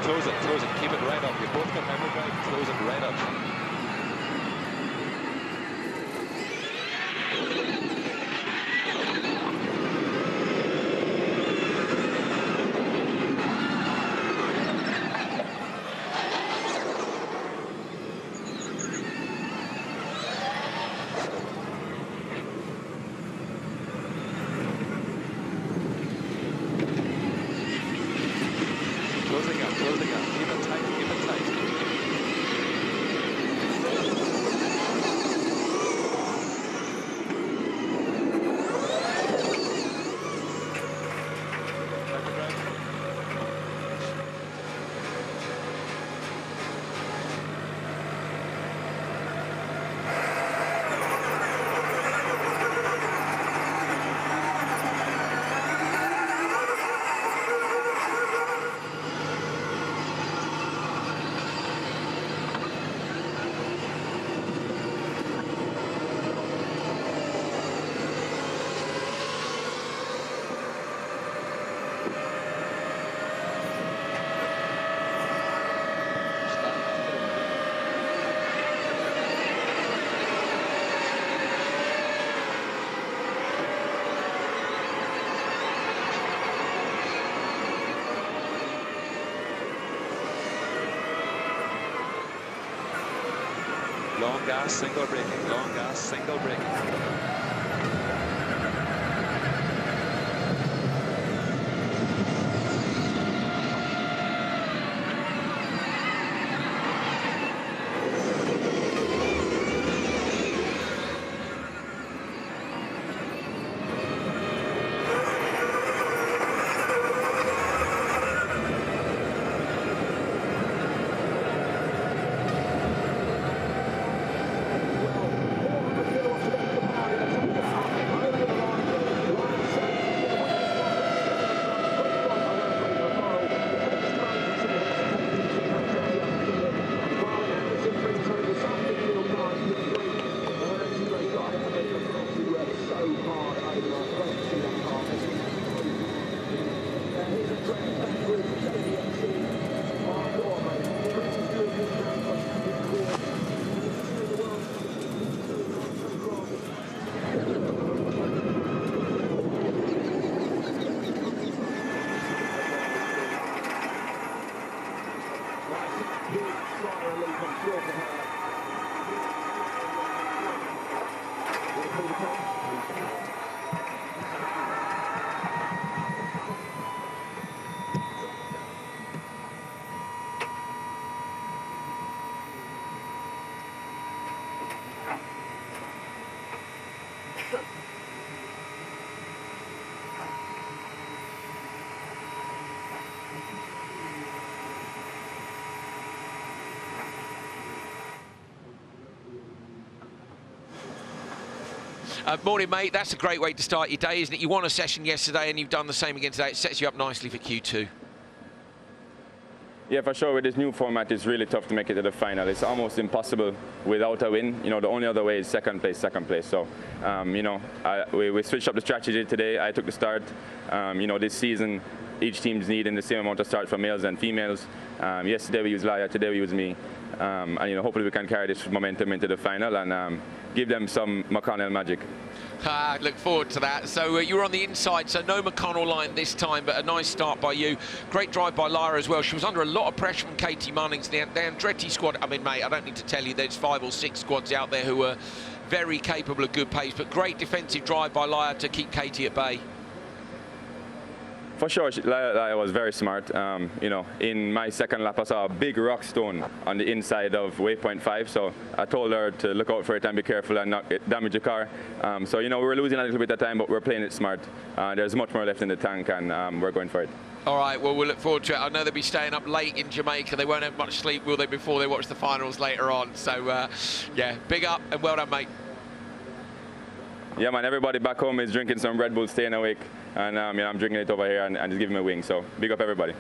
Close it, keep it right up. You both got hammer drive, close it right up. Closing up, keep it tight, keep it tight.
Long gas, single braking. Long gas, single braking.
Morning, mate. That's a great way to start your day, isn't it? You won a session yesterday and you've done the same again today. It sets you up nicely for Q2.
Yeah, for sure. With this new format, it's really tough to make it to the final. It's almost impossible without a win. You know, the only other way is second place. So, you know, we switched up the strategy today. I took the start. You know, this season, each team's needing the same amount of start for males and females. Yesterday we used Laia, today we used me. And, you know, hopefully we can carry this momentum into the final and give them some McConnell magic.
Look forward to that. So you were on the inside, so no McConnell line this time, but a nice start by you. Great drive by Laia as well. She was under a lot of pressure from Katie Munnings. The Andretti squad, I mean, mate, I don't need to tell you, there's 5 or 6 squads out there who are very capable of good pace, but great defensive drive by Laia to keep Katie at bay.
For sure, Laia was very smart. You know, in my second lap, I saw a big rock stone on the inside of waypoint 5, so I told her to look out for it and be careful and not damage the car. So, you know, we were losing a little bit of time, but we're playing it smart. There's much more left in the tank, and we're going for it.
All right, well, we'll look forward to it. I know they'll be staying up late in Jamaica. They won't have much sleep, will they, before they watch the finals later on? So, yeah, big up and well done, mate.
Yeah, man, everybody back home is drinking some Red Bull, staying awake. And you know, I'm drinking it over here and just giving me a wing. So big up everybody.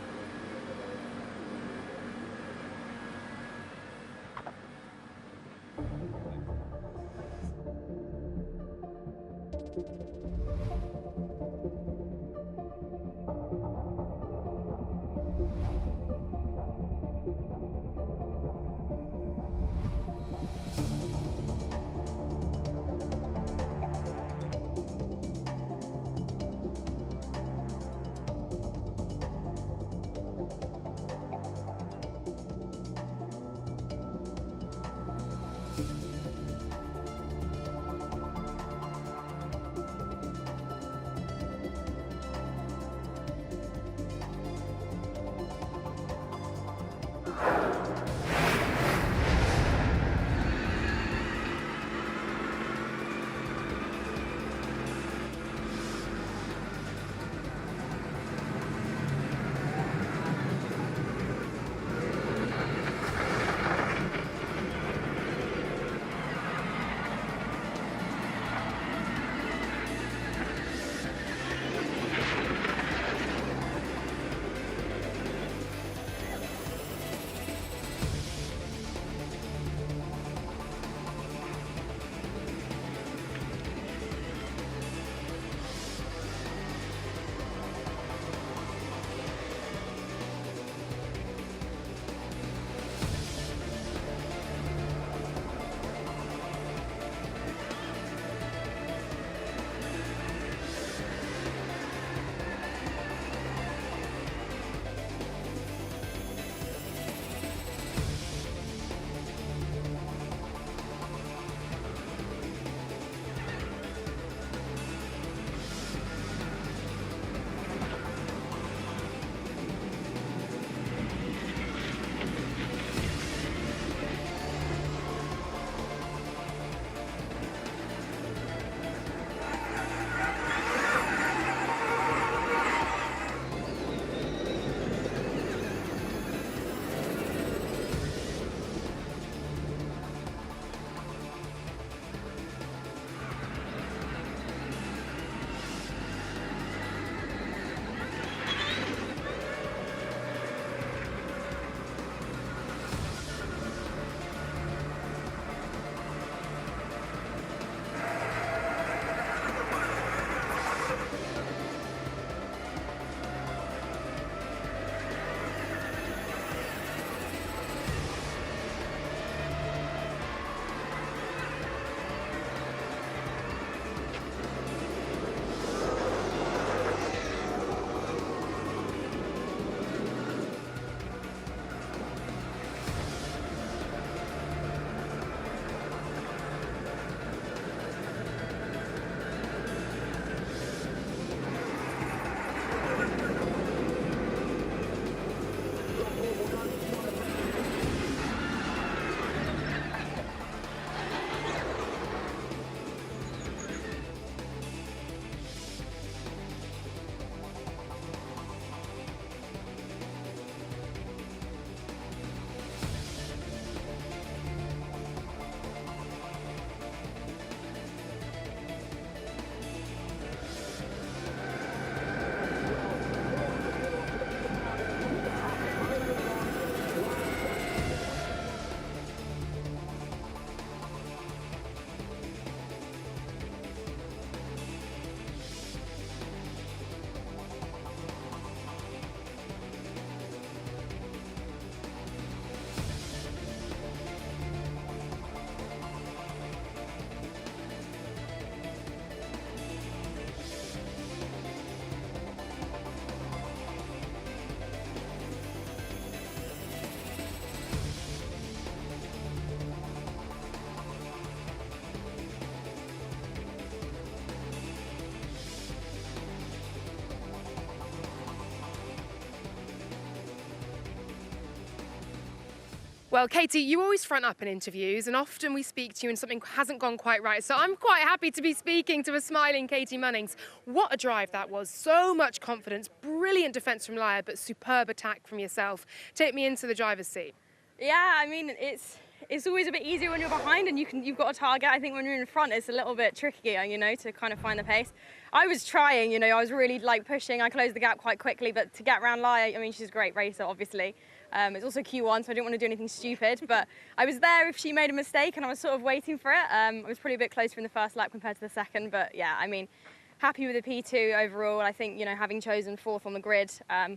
Well, Katie, you always front up in interviews, and often we speak to you and something hasn't gone quite right. So I'm quite happy to be speaking to a smiling Katie Munnings. What a drive that was. So much confidence, brilliant defence from Laia, but superb attack from yourself. Take me into the driver's seat.
Yeah, I mean, it's always a bit easier when you're behind and you've got a target. I think when you're in front, it's a little bit trickier, you know, to kind of find the pace. I was trying, you know, I was really like pushing. I closed the gap quite quickly, but to get around Laia, I mean, she's a great racer, obviously. It's also Q1, so I didn't want to do anything stupid, but I was there if she made a mistake, and I was sort of waiting for it. I was probably a bit closer in the first lap compared to the second, but yeah, I mean, happy with the P2 overall. I think, you know, having chosen 4th on the grid,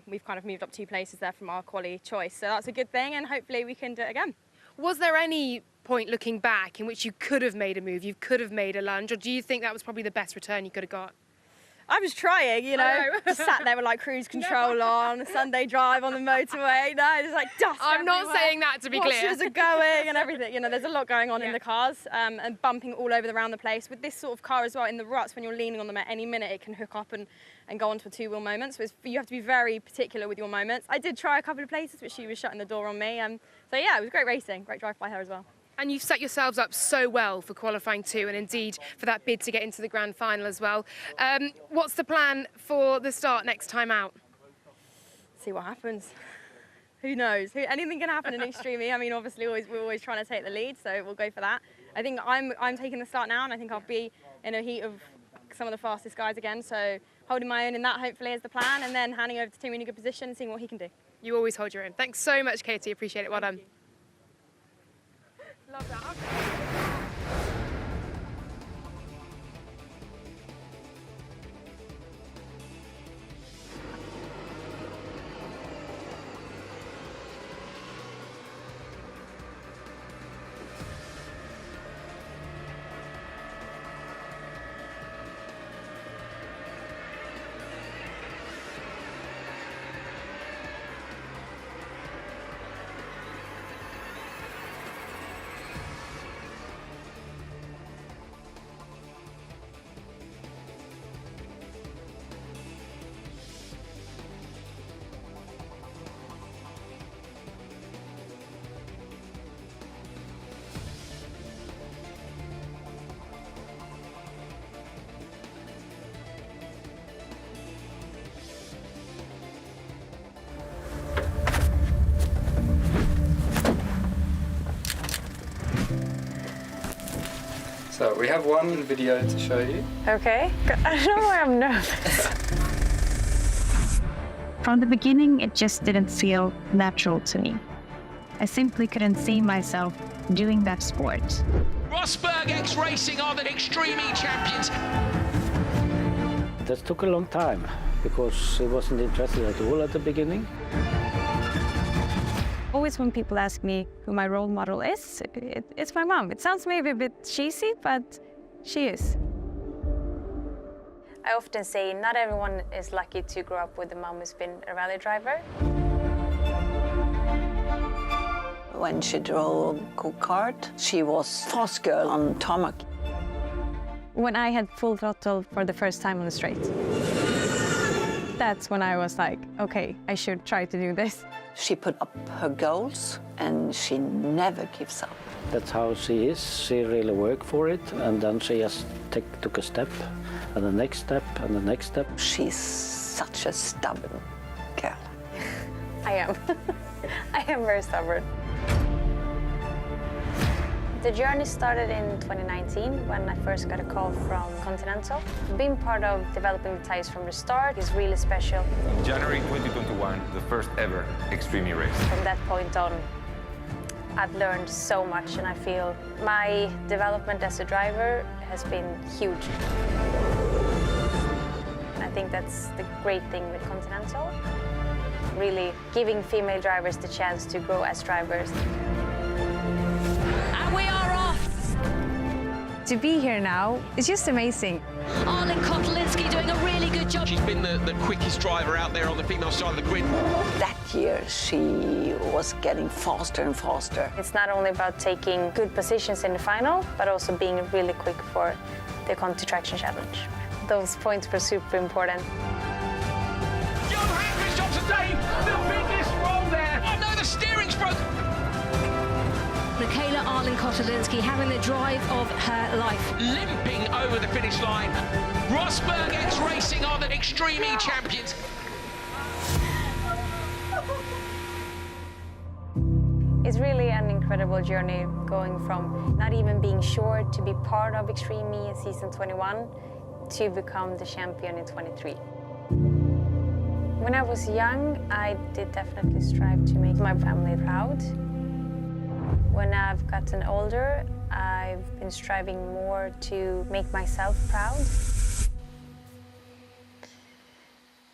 we've kind of moved up 2 places there from our quali choice, so that's a good thing, and hopefully we can do it again.
Was there any point looking back in which you could have made a move, you could have made a lunge, or do you think that was probably the best return you could have got?
I was trying, you know, just sat there with like cruise control on, Sunday drive on the motorway. No, there's like dust
I'm
everywhere.
not saying that, to be clear.
Washers are going and everything. You know, there's a lot going on in the cars and bumping all over around the place. With this sort of car as well, in the ruts, when you're leaning on them at any minute, it can hook up and go onto a 2-wheel moment. So you have to be very particular with your moments. I did try a couple of places, but she was shutting the door on me. So yeah, it was great racing, great drive by her as well.
And you've set yourselves up so well for qualifying 2 and indeed for that bid to get into the grand final as well. What's the plan for the start next time out?
See what happens. Who knows? Anything can happen in Extreme E. I mean, obviously we're always trying to take the lead, so we'll go for that. I think I'm taking the start now, and I think I'll be in a heat of some of the fastest guys again, so holding my own in that hopefully is the plan, and then handing over to Tim in a good position and seeing what he can do.
You always hold your own. Thanks so much, Katie. Appreciate it. Well done. Love that.
So we have one video to show you.
Okay. I don't know why I'm nervous.
From the beginning, it just didn't feel natural to me. I simply couldn't see myself doing that sport.
Rosberg X Racing are the Extreme E champions.
That took a long time because I wasn't interested at all at the beginning.
Always when people ask me who my role model is, it's my mom. It sounds maybe a bit cheesy, but she is. I often say not everyone is lucky to grow up with a mom who's been a rally driver.
When she drove go-kart, she was fast girl on tarmac.
When I had full throttle for the first time on the straight, that's when I was like, okay, I should try to do this.
She put up her goals and she never gives up.
That's how she is. She really worked for it, and then she just took a step, and the next step, and the next step.
She's such a stubborn girl.
I am. I am very stubborn. The journey started in 2019 when I first got a call from Continental. Being part of developing the tires from the start is really special.
In January 2021, the first ever Extreme E race.
From that point on, I've learned so much, and I feel my development as a driver has been huge. I think that's the great thing with Continental, really giving female drivers the chance to grow as drivers.
And we are off!
To be here now is just amazing.
Arlen Kotlinski doing a really good job.
She's been the quickest driver out there on the female side of the grid.
That year, she was getting faster and faster.
It's not only about taking good positions in the final, but also being really quick for the Conti Traction Challenge. Those points were super important.
Johan Christopher, the biggest roll there. Oh no, the steering's broken.
Michaela Arlen-Kotelinski having the drive of her life.
Limping over the finish line. Rosberg X Racing are the Extreme E champions.
It's really an incredible journey going from not even being sure to be part of Extreme E in season 21 to become the champion in 23. When I was young, I did definitely strive to make my family proud. When I've gotten older, I've been striving more to make myself proud.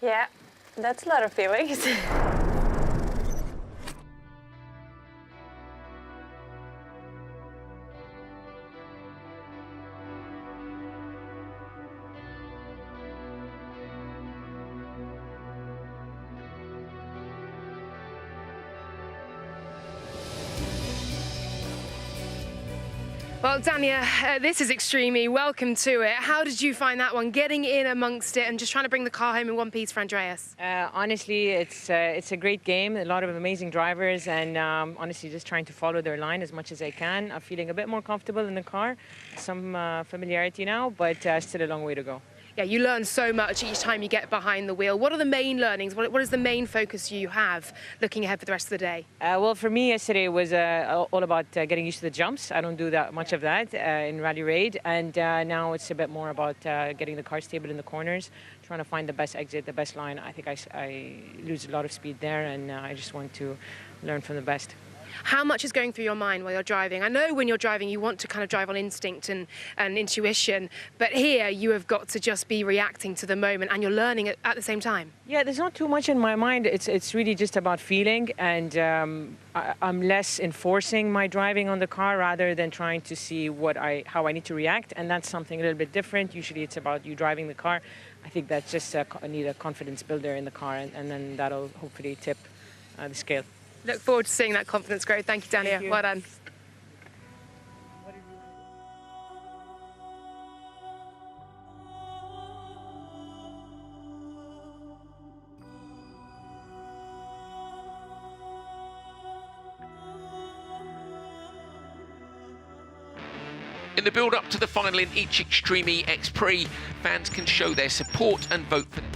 Yeah, that's a lot of feelings.
Well, Dania, this is Extreme E. Welcome to it. How did you find that one, getting in amongst it and just trying to bring the car home in one piece for Andreas?
Honestly, it's a great game, a lot of amazing drivers, and honestly just trying to follow their line as much as I can. I'm feeling a bit more comfortable in the car, some familiarity now, but still a long way to go.
Yeah, you learn so much each time you get behind the wheel. What are the main learnings? What is the main focus you have looking ahead for the rest of the day?
Well, for me, yesterday was all about getting used to the jumps. I don't do that much of that in Rally Raid, and now it's a bit more about getting the car stable in the corners, trying to find the best exit, the best line. I think I lose a lot of speed there, and I just want to learn from the best.
How much is going through your mind while you're driving? I know when you're driving you want to kind of drive on instinct and intuition, but here you have got to just be reacting to the moment and you're learning at the same time.
Yeah, there's not too much in my mind. It's really just about feeling, and I'm less enforcing my driving on the car rather than trying to see how I need to react, and that's something a little bit different. Usually it's about you driving the car. I think that's just need a confidence builder in the car, and then that'll hopefully tip the scale.
Look forward to seeing that confidence grow. Thank you, Dania.
Thank you.
Well done.
In the build-up to the final in each Extreme E XPRIX, fans can show their support and vote for them.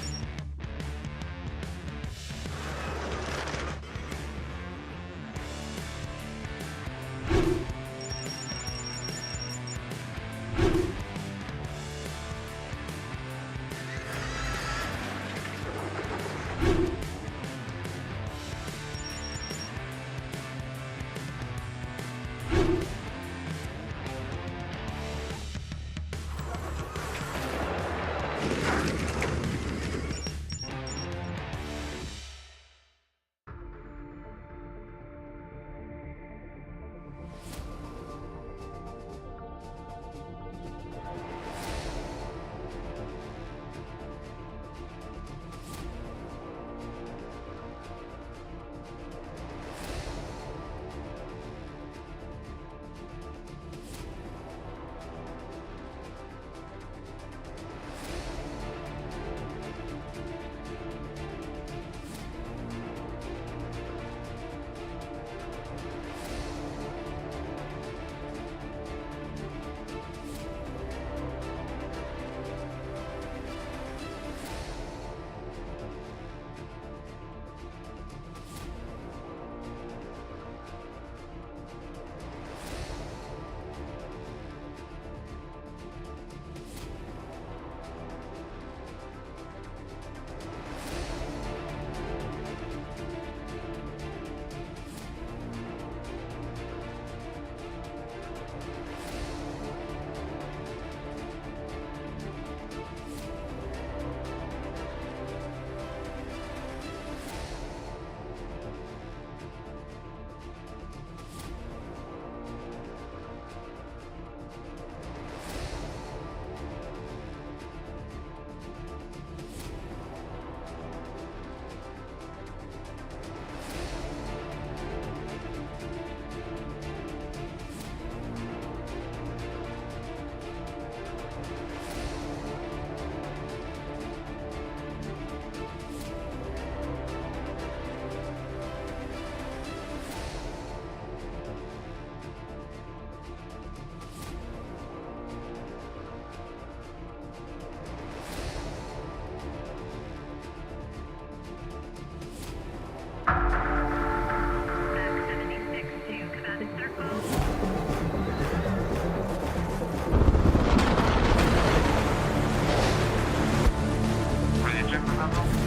half.